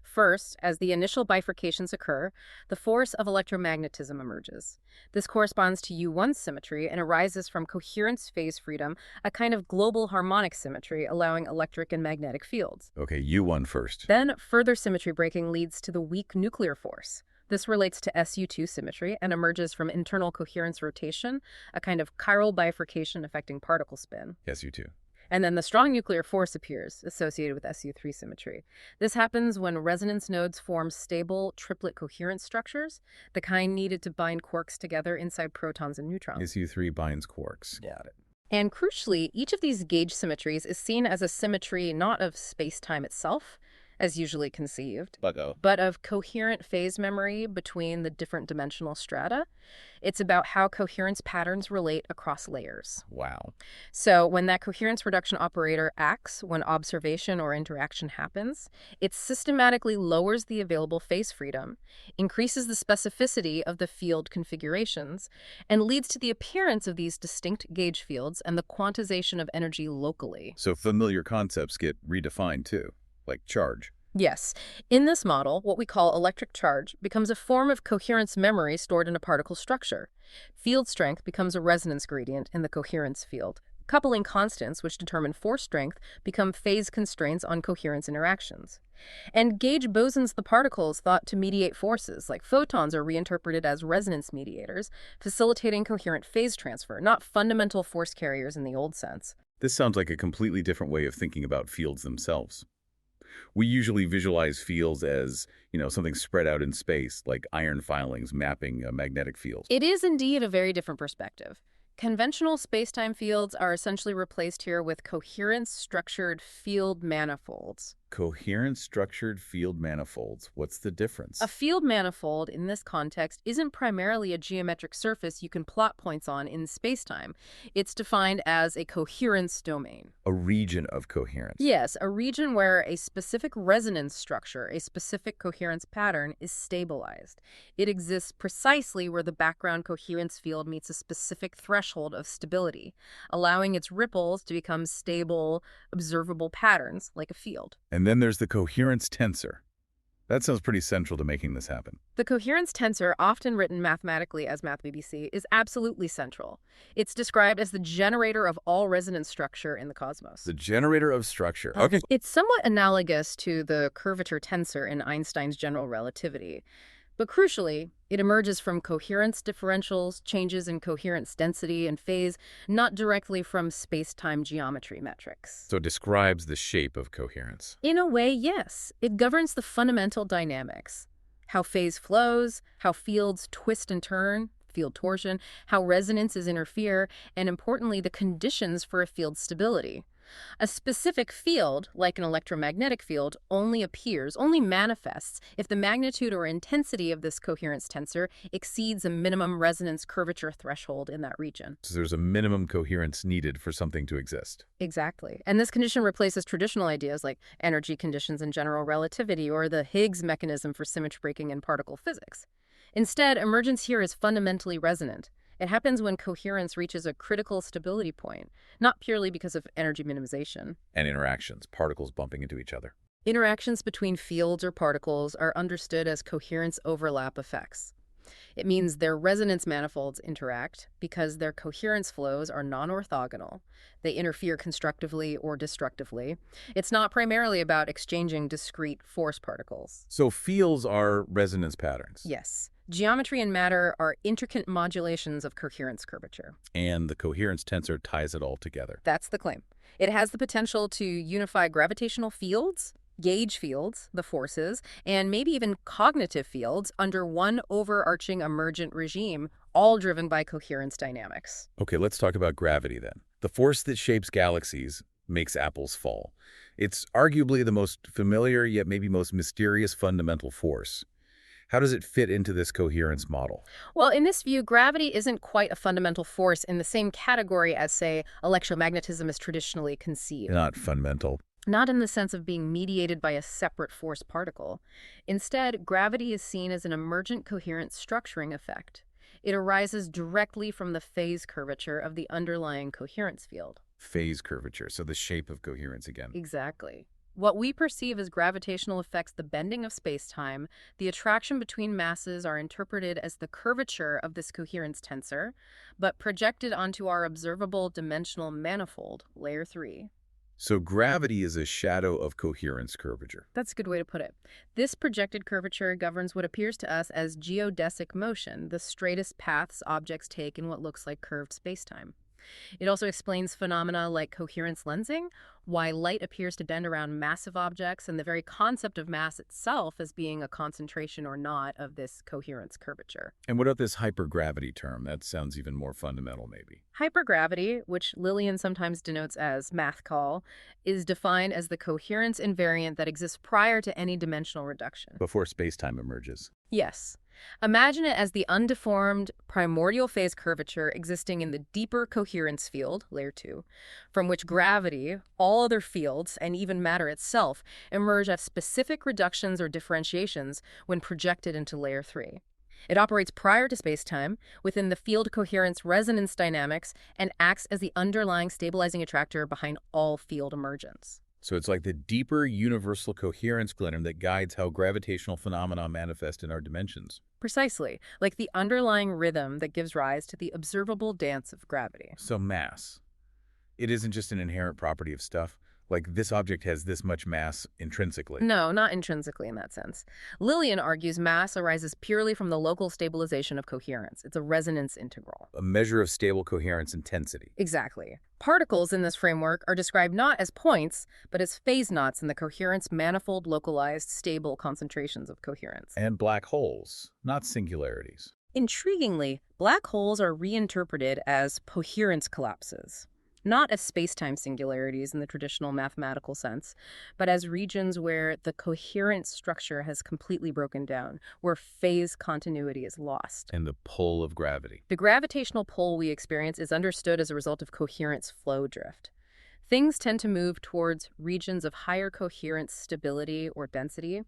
First, as the initial bifurcations occur, the force of electromagnetism emerges. This corresponds to U1 symmetry and arises from coherence phase freedom, a kind of global harmonic symmetry allowing electric and magnetic fields. Okay, U1 first. Then, further symmetry breaking leads to the weak nuclear force. This relates to SU2 symmetry and emerges from internal coherence rotation, a kind of chiral bifurcation affecting particle spin. SU2. And then the strong nuclear force appears, associated with SU3 symmetry. This happens when resonance nodes form stable triplet coherence structures, the kind needed to bind quarks together inside protons and neutrons. SU3 binds quarks. Got it. And crucially, each of these gauge symmetries is seen as a symmetry not of space-time itself, as usually conceived, but of coherent phase memory between the different dimensional strata. It's about how coherence patterns relate across layers. Wow. So when that coherence reduction operator acts, when observation or interaction happens, it systematically lowers the available phase freedom, increases the specificity of the field configurations, and leads to the appearance of these distinct gauge fields and the quantization of energy locally. So familiar concepts get redefined too, like charge. Yes. In this model, what we call electric charge becomes a form of coherence memory stored in a particle structure. Field strength becomes a resonance gradient in the coherence field. Coupling constants, which determine force strength, become phase constraints on coherence interactions. And gauge bosons the particles thought to mediate forces, like photons, are reinterpreted as resonance mediators, facilitating coherent phase transfer, not fundamental force carriers in the old sense. This sounds like a completely different way of thinking about fields themselves. We usually visualize fields as, something spread out in space, like iron filings mapping a magnetic field. It is indeed a very different perspective. Conventional spacetime fields are essentially replaced here with coherence-structured field manifolds. Coherent structured field manifolds. What's the A difference? field manifold, in this context, isn't primarily a geometric surface you can plot points on in spacetime. It's defined as a coherence domain. A region of coherence. Yes, a region where a specific resonance structure, a specific coherence pattern, is stabilized. It exists precisely where the background coherence field meets a specific threshold of stability, allowing its ripples to become stable, observable patterns, like a field. And then there's the coherence tensor. That sounds pretty central to making this happen. The coherence tensor, often written mathematically as MathBBC, is absolutely central. It's described as the generator of all resonance structure in the cosmos. The generator of structure. Okay. It's somewhat analogous to the curvature tensor in Einstein's general relativity. But crucially, it emerges from coherence differentials, changes in coherence density and phase, not directly from space-time geometry metrics. So it describes the shape of coherence. In a way, yes. It governs the fundamental dynamics. How phase flows, how fields twist and turn, field torsion, how resonances interfere, and importantly, the conditions for a field's stability. A specific field, like an electromagnetic field, only manifests if the magnitude or intensity of this coherence tensor exceeds a minimum resonance curvature threshold in that region. So there's a minimum coherence needed for something to exist. Exactly. And this condition replaces traditional ideas like energy conditions in general relativity or the Higgs mechanism for symmetry breaking in particle physics. Instead, emergence here is fundamentally resonant. It happens when coherence reaches a critical stability point, not purely because of energy minimization. And interactions, particles bumping into each other. Interactions between fields or particles are understood as coherence overlap effects. It means their resonance manifolds interact because their coherence flows are non-orthogonal. They interfere constructively or destructively. It's not primarily about exchanging discrete force particles. So fields are resonance patterns. Yes. Geometry and matter are intricate modulations of coherence curvature. And the coherence tensor ties it all together. That's the claim. It has the potential to unify gravitational fields, gauge fields, the forces, and maybe even cognitive fields under one overarching emergent regime, all driven by coherence dynamics. Okay, let's talk about gravity then. The force that shapes galaxies makes apples fall. It's arguably the most familiar yet maybe most mysterious fundamental force. How does it fit into this coherence model? Well, in this view, gravity isn't quite a fundamental force in the same category as, say, electromagnetism is traditionally conceived. Not fundamental. Not in the sense of being mediated by a separate force particle. Instead, gravity is seen as an emergent coherence structuring effect. It arises directly from the phase curvature of the underlying coherence field. Phase curvature, so the shape of coherence again. Exactly. What we perceive as gravitational effects, the bending of spacetime, the attraction between masses are interpreted as the curvature of this coherence tensor, but projected onto our observable dimensional manifold, layer 3. So gravity is a shadow of coherence curvature. That's a good way to put it. This projected curvature governs what appears to us as geodesic motion, the straightest paths objects take in what looks like curved spacetime. It also explains phenomena like coherence lensing, why light appears to bend around massive objects, and the very concept of mass itself as being a concentration or not of this coherence curvature. And what about this hypergravity term? That sounds even more fundamental, maybe. Hypergravity, which Lilien sometimes denotes as math call, is defined as the coherence invariant that exists prior to any dimensional reduction. Before spacetime emerges. Yes. Imagine it as the undeformed primordial phase curvature existing in the deeper coherence field, layer 2, from which gravity, all other fields, and even matter itself emerge as specific reductions or differentiations when projected into layer 3. It operates prior to spacetime, within the field coherence resonance dynamics, and acts as the underlying stabilizing attractor behind all field emergence. So it's like the deeper universal coherence glenum that guides how gravitational phenomena manifest in our dimensions. Precisely, like the underlying rhythm that gives rise to the observable dance of gravity. So mass. It isn't just an inherent property of stuff. Like this object has this much mass intrinsically. No, not intrinsically in that sense. Lilien argues mass arises purely from the local stabilization of coherence. It's a resonance integral. A measure of stable coherence intensity. Exactly. Particles in this framework are described not as points, but as phase knots in the coherence manifold localized stable concentrations of coherence. And black holes, not singularities. Intriguingly, black holes are reinterpreted as coherence collapses. not as space-time singularities in the traditional mathematical sense, but as regions where the coherent structure has completely broken down, where phase continuity is lost. And the pull of gravity. The gravitational pull we experience is understood as a result of coherence flow drift. Things tend to move towards regions of higher coherence stability or density.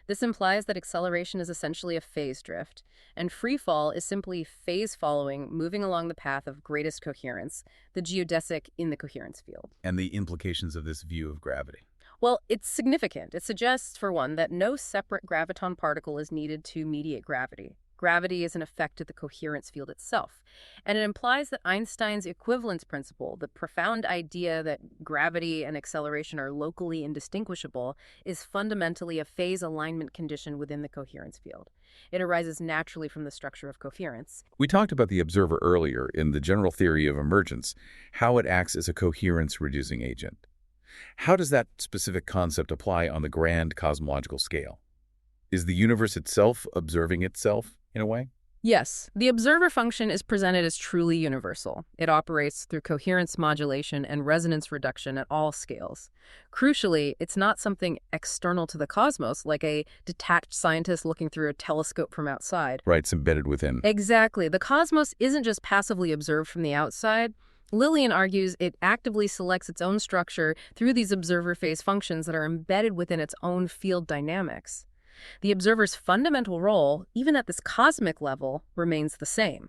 This implies that acceleration is essentially a phase drift, and free fall is simply phase following, moving along the path of greatest coherence, the geodesic in the coherence field. And the implications of this view of gravity. Well, it's significant. It suggests, for one, that no separate graviton particle is needed to mediate gravity. Gravity is an effect of the coherence field itself. And it implies that Einstein's equivalence principle, the profound idea that gravity and acceleration are locally indistinguishable, is fundamentally a phase alignment condition within the coherence field. It arises naturally from the structure of coherence. We talked about the observer earlier in the general theory of emergence, how it acts as a coherence-reducing agent. How does that specific concept apply on the grand cosmological scale? Is the universe itself observing itself, in a way? Yes, the observer function is presented as truly universal. It operates through coherence modulation and resonance reduction at all scales. Crucially, it's not something external to the cosmos, like a detached scientist looking through a telescope from outside. Right, it's embedded within. Exactly. The cosmos isn't just passively observed from the outside. Lilien argues it actively selects its own structure through these observer phase functions that are embedded within its own field dynamics. The observer's fundamental role, even at this cosmic level, remains the same: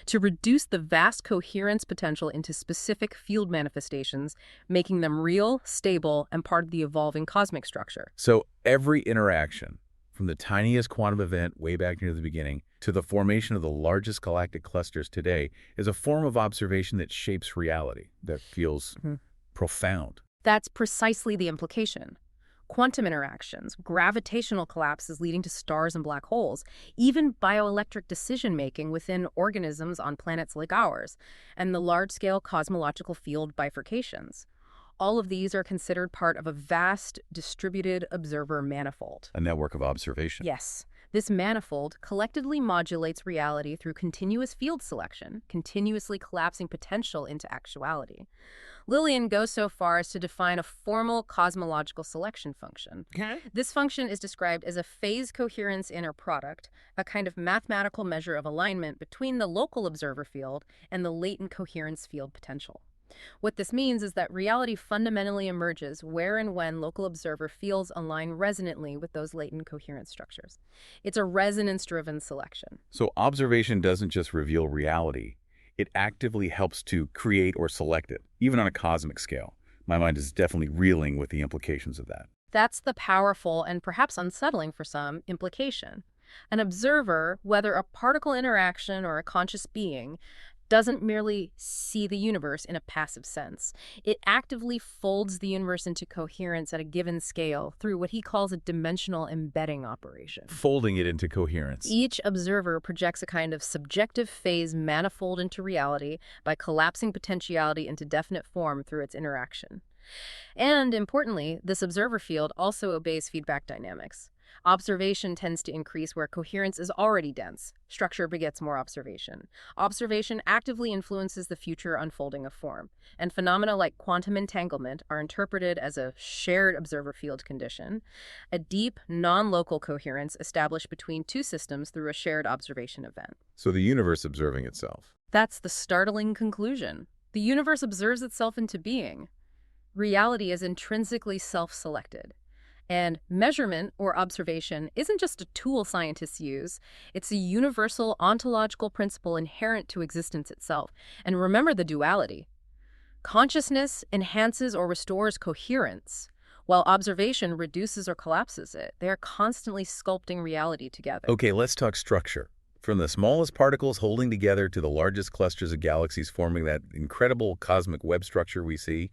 to reduce the vast coherence potential into specific field manifestations, making them real, stable, and part of the evolving cosmic structure. So every interaction, from the tiniest quantum event way back near the beginning to the formation of the largest galactic clusters today, is a form of observation that shapes reality, that feels profound. That's precisely the implication. Quantum interactions, gravitational collapses leading to stars and black holes, even bioelectric decision-making within organisms on planets like ours, and the large-scale cosmological field bifurcations. All of these are considered part of a vast, distributed observer manifold. A network of observation. Yes. This manifold collectively modulates reality through continuous field selection, continuously collapsing potential into actuality. Lilien goes so far as to define a formal cosmological selection function. Okay. This function is described as a phase coherence inner product, a kind of mathematical measure of alignment between the local observer field and the latent coherence field potential. What this means is that reality fundamentally emerges where and when local observer fields align resonantly with those latent coherence structures. It's a resonance-driven selection. So observation doesn't just reveal reality. It actively helps to create or select it, even on a cosmic scale. My mind is definitely reeling with the implications of that. That's the powerful and perhaps unsettling for some implication. An observer, whether a particle interaction or a conscious being, doesn't merely see the universe in a passive sense. It actively folds the universe into coherence at a given scale through what he calls a dimensional embedding operation. Folding it into coherence. Each observer projects a kind of subjective phase manifold into reality by collapsing potentiality into definite form through its interaction. And importantly, this observer field also obeys feedback dynamics. Observation tends to increase where coherence is already dense. Structure begets more observation. Observation actively influences the future unfolding of form, and phenomena like quantum entanglement are interpreted as a shared observer field condition, a deep, non-local coherence established between two systems through a shared observation event. So the universe observing itself. That's the startling conclusion. The universe observes itself into being. Reality is intrinsically self-selected. And measurement, or observation, isn't just a tool scientists use. It's a universal ontological principle inherent to existence itself. And remember the duality. Consciousness enhances or restores coherence, while observation reduces or collapses it. They are constantly sculpting reality together. Okay, let's talk structure. From the smallest particles holding together to the largest clusters of galaxies forming that incredible cosmic web structure we see,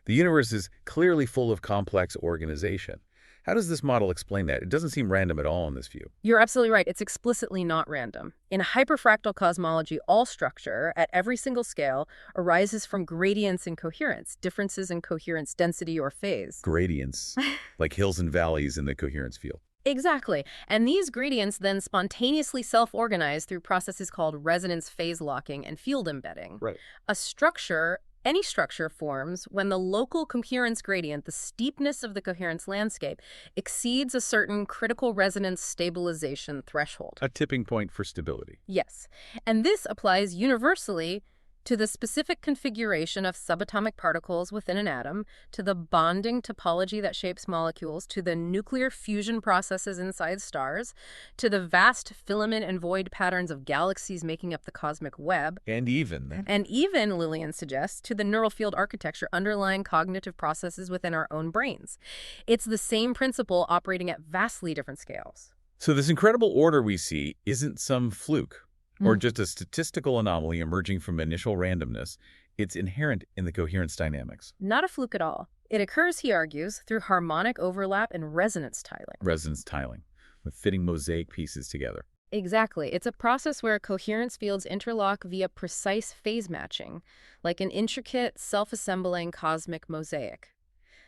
the universe is clearly full of complex organization. How does this model explain that? It doesn't seem random at all in this view. You're absolutely right. It's explicitly not random. In hyperfractal cosmology, all structure, at every single scale, arises from gradients in coherence, differences in coherence density or phase. Gradients, like hills and valleys in the coherence field. Exactly. And these gradients then spontaneously self-organize through processes called resonance phase locking and field embedding. Right. A structure Any structure forms when the local coherence gradient, the steepness of the coherence landscape, exceeds a certain critical resonance stabilization threshold. A tipping point for stability. Yes, and this applies universally to the specific configuration of subatomic particles within an atom, to the bonding topology that shapes molecules, to the nuclear fusion processes inside stars, to the vast filament and void patterns of galaxies making up the cosmic web, And even, Lilien suggests, to the neural field architecture underlying cognitive processes within our own brains. It's the same principle operating at vastly different scales. so this incredible order we see isn't some fluke or just a statistical anomaly emerging from initial randomness. It's inherent in the coherence dynamics. Not a fluke at all. It occurs, he argues, through harmonic overlap and resonance tiling. Resonance tiling, with fitting mosaic pieces together. Exactly. It's a process where coherence fields interlock via precise phase matching, like an intricate, self-assembling cosmic mosaic.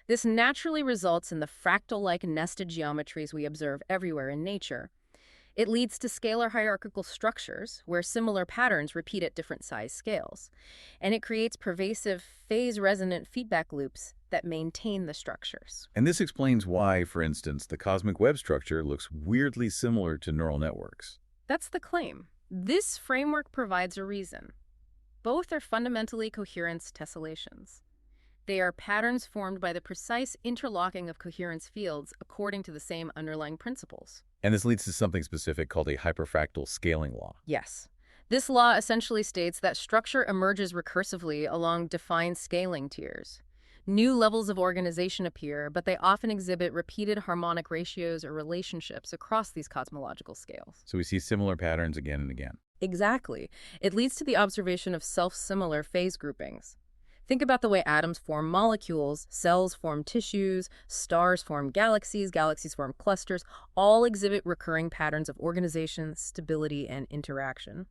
This naturally results in the fractal-like nested geometries we observe everywhere in nature. It leads to scalar hierarchical structures, where similar patterns repeat at different size scales. And it creates pervasive phase-resonant feedback loops that maintain the structures. And this explains why, for instance, the cosmic web structure looks weirdly similar to neural networks. That's the claim. This framework provides a reason. Both are fundamentally coherence tessellations. They are patterns formed by the precise interlocking of coherence fields according to the same underlying principles. And this leads to something specific called a hyperfractal scaling law. Yes. This law essentially states that structure emerges recursively along defined scaling tiers. New levels of organization appear, but they often exhibit repeated harmonic ratios or relationships across these cosmological scales. So we see similar patterns again and again. Exactly. It leads to the observation of self-similar phase groupings. Think about the way atoms form molecules, cells form tissues, stars form galaxies, galaxies form clusters, all exhibit recurring patterns of organization, stability, and interaction.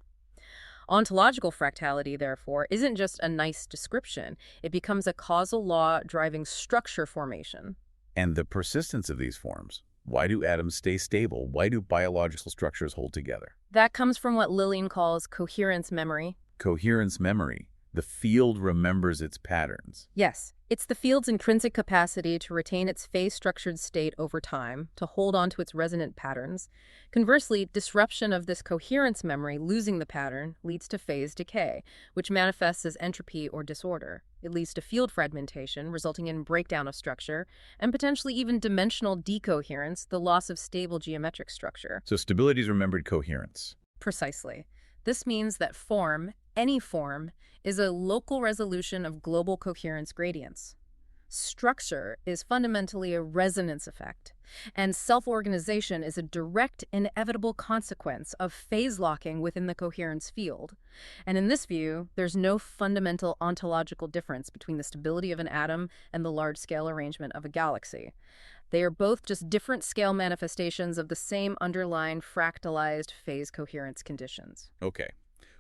Ontological fractality, therefore, isn't just a nice description. It becomes a causal law driving structure formation. And the persistence of these forms. Why do atoms stay stable? Why do biological structures hold together? That comes from what Lilien calls coherence memory. Coherence memory. The field remembers its patterns. Yes, it's the field's intrinsic capacity to retain its phase-structured state over time, to hold on to its resonant patterns. Conversely, disruption of this coherence memory, losing the pattern, leads to phase decay, which manifests as entropy or disorder. It leads to field fragmentation, resulting in breakdown of structure, and potentially even dimensional decoherence, the loss of stable geometric structure. So stability is remembered coherence. Precisely. This means that form, any form, is a local resolution of global coherence gradients. Structure is fundamentally a resonance effect, and self-organization is a direct, inevitable consequence of phase locking within the coherence field. And in this view, there's no fundamental ontological difference between the stability of an atom and the large-scale arrangement of a galaxy. They are both just different scale manifestations of the same underlying fractalized phase coherence conditions. Okay.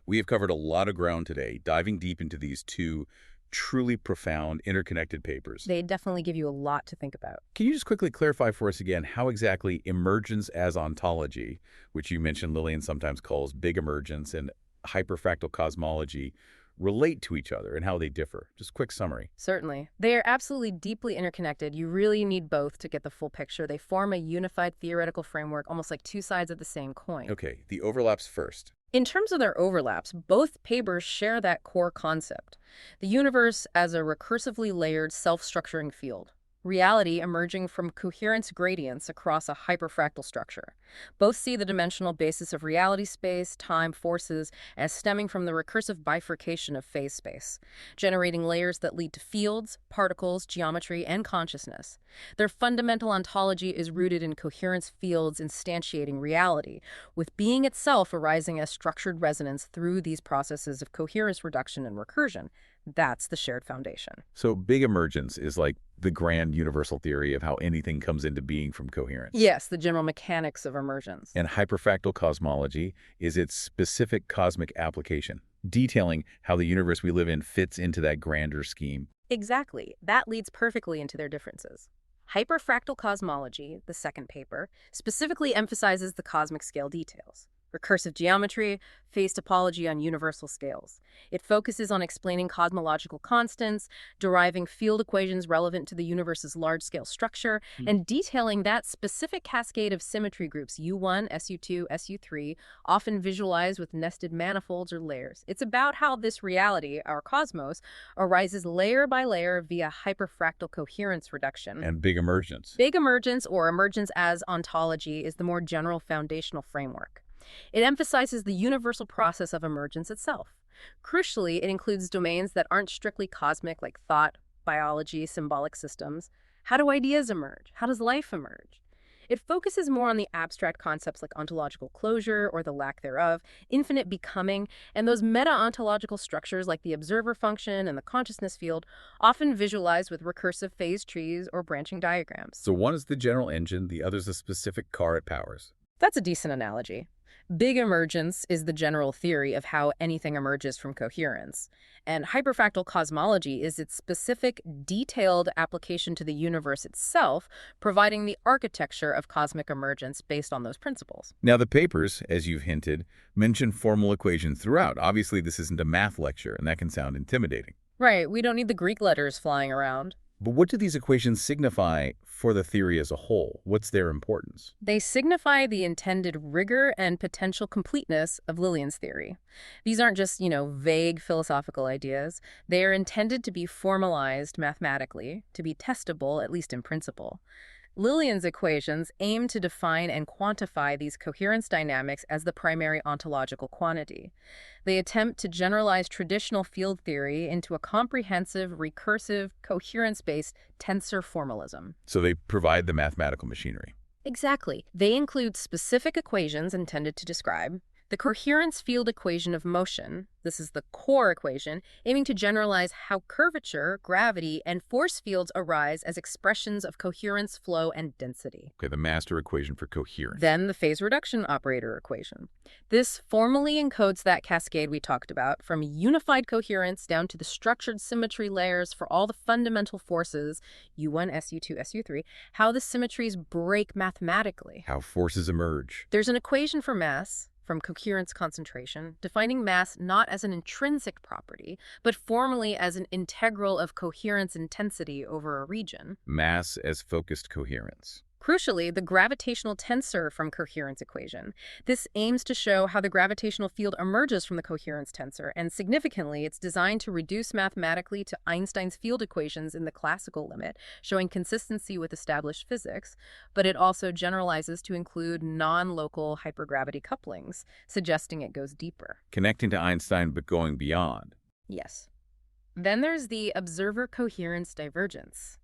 We have covered a lot of ground today, diving deep into these two truly profound, interconnected papers. They definitely give you a lot to think about. Can you just quickly clarify for us again how exactly emergence as ontology, which you mentioned Lilien sometimes calls big emergence, and hyperfractal cosmology relate to each other and how they differ? Just a quick summary. Certainly. They are absolutely deeply interconnected. You really need both to get the full picture. They form a unified theoretical framework, almost like two sides of the same coin. Okay, the overlaps first. In terms of their overlaps, both papers share that core concept. The universe as a recursively layered self-structuring field. Reality emerging from coherence gradients across a hyperfractal structure. Both see the dimensional basis of reality space, time, forces as stemming from the recursive bifurcation of phase space, generating layers that lead to fields, particles, geometry, and consciousness. Their fundamental ontology is rooted in coherence fields instantiating reality, with being itself arising as structured resonance through these processes of coherence reduction and recursion. That's the shared foundation. So big emergence is like the grand universal theory of how anything comes into being from coherence. Yes, the general mechanics of emergence. And hyperfractal cosmology is its specific cosmic application, detailing how the universe we live in fits into that grander scheme. Exactly. That leads perfectly into their differences. Hyperfractal cosmology, the second paper, specifically emphasizes the cosmic scale details. recursive geometry, phase topology on universal scales. It focuses on explaining cosmological constants, deriving field equations relevant to the universe's large-scale structure, and detailing that specific cascade of symmetry groups U1, SU2, SU3, often visualized with nested manifolds or layers. It's about how this reality, our cosmos, arises layer by layer via hyperfractal coherence reduction. And big emergence. Big emergence, or emergence as ontology, is the more general foundational framework. It emphasizes the universal process of emergence itself. Crucially, it includes domains that aren't strictly cosmic, like thought, biology, symbolic systems. How do ideas emerge? How does life emerge? It focuses more on the abstract concepts like ontological closure or the lack thereof, infinite becoming, and those meta-ontological structures like the observer function and the consciousness field, often visualized with recursive phase trees or branching diagrams. So one is the general engine, the other's a specific car it powers. That's a decent analogy. Big emergence is the general theory of how anything emerges from coherence, and hyperfractal cosmology is its specific, detailed application to the universe itself, providing the architecture of cosmic emergence based on those principles. Now, the papers, as you've hinted, mention formal equations throughout. Obviously, this isn't a math lecture, and that can sound intimidating. Right, we don't need the Greek letters flying around. But what do these equations signify for the theory as a whole? What's their importance? They signify the intended rigor and potential completeness of Lilien's theory. These aren't just, vague philosophical ideas. They are intended to be formalized mathematically, to be testable, at least in principle. Lilien's equations aim to define and quantify these coherence dynamics as the primary ontological quantity. They attempt to generalize traditional field theory into a comprehensive, recursive, coherence-based tensor formalism. So they provide the mathematical machinery. Exactly. They include specific equations intended to describe the coherence field equation of motion. This is the core equation, aiming to generalize how curvature, gravity, and force fields arise as expressions of coherence, flow, and density. Okay, the master equation for coherence. Then the phase reduction operator equation. This formally encodes that cascade we talked about, from unified coherence down to the structured symmetry layers for all the fundamental forces, U1, SU2, SU3, how the symmetries break mathematically. How forces emerge. There's an equation for mass, from coherence concentration, defining mass not as an intrinsic property, but formally as an integral of coherence intensity over a region. Mass as focused coherence. Crucially, the gravitational tensor from coherence equation. This aims to show how the gravitational field emerges from the coherence tensor, and significantly, it's designed to reduce mathematically to Einstein's field equations in the classical limit, showing consistency with established physics, but it also generalizes to include non-local hypergravity couplings, suggesting it goes deeper. Connecting to Einstein, but going beyond. Yes. Then there's the observer coherence divergence.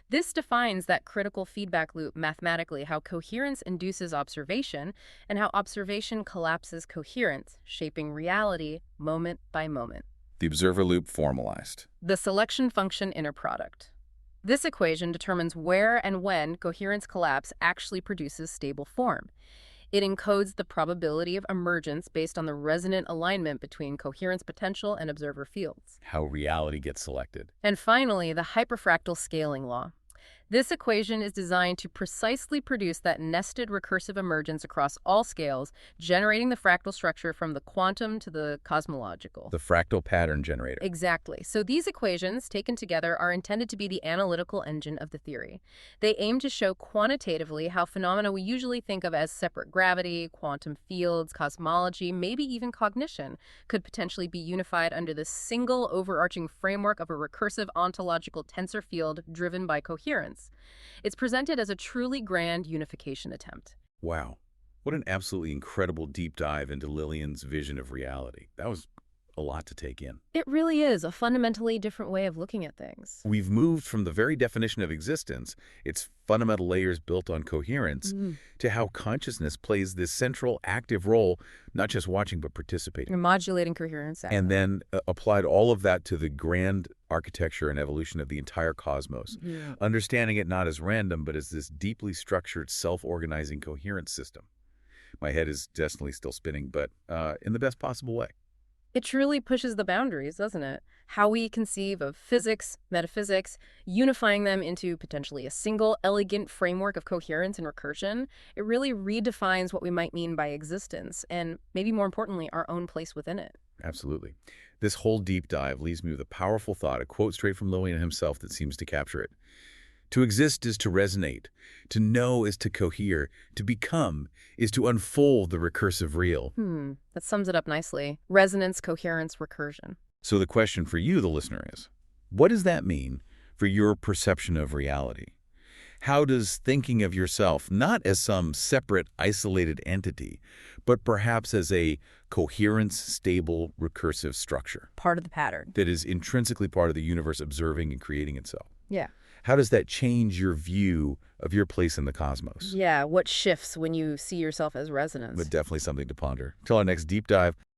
This defines that critical feedback loop mathematically, how coherence induces observation and how observation collapses coherence, shaping reality moment by moment. The observer loop formalized. The selection function inner product. This equation determines where and when coherence collapse actually produces stable form. It encodes the probability of emergence based on the resonant alignment between coherence potential and observer fields. How reality gets selected. And finally, the hyperfractal scaling law. This equation is designed to precisely produce that nested recursive emergence across all scales, generating the fractal structure from the quantum to the cosmological. The fractal pattern generator. Exactly. So these equations, taken together, are intended to be the analytical engine of the theory. They aim to show quantitatively how phenomena we usually think of as separate gravity, quantum fields, cosmology, maybe even cognition, could potentially be unified under the single overarching framework of a recursive ontological tensor field driven by coherence. It's presented as a truly grand unification attempt. Wow. What an absolutely incredible deep dive into Lilien's vision of reality. That was a lot to take in. It really is a fundamentally different way of looking at things. We've moved from the very definition of existence, its fundamental layers built on coherence, to how consciousness plays this central active role, not just watching but participating. You're modulating coherence. And then applied all of that to the grand architecture and evolution of the entire cosmos, understanding it not as random, but as this deeply structured, self-organizing coherence system. My head is definitely still spinning, but in the best possible way. It truly pushes the boundaries, doesn't it? How we conceive of physics, metaphysics, unifying them into potentially a single, elegant framework of coherence and recursion. It really redefines what we might mean by existence, and maybe more importantly, our own place within it. Absolutely. This whole deep dive leaves me with a powerful thought, a quote straight from Lilien himself that seems to capture it. To exist is to resonate. To know is to cohere. To become is to unfold the recursive real. That sums it up nicely. Resonance, coherence, recursion. So the question for you, the listener, is, what does that mean for your perception of reality? How does thinking of yourself not as some separate, isolated entity, but perhaps as a coherence-stable, recursive structure Part of the pattern. that is intrinsically part of the universe observing and creating itself? Yeah. How does that change your view of your place in the cosmos? Yeah, what shifts when you see yourself as resonance? But definitely something to ponder. Till our next deep dive.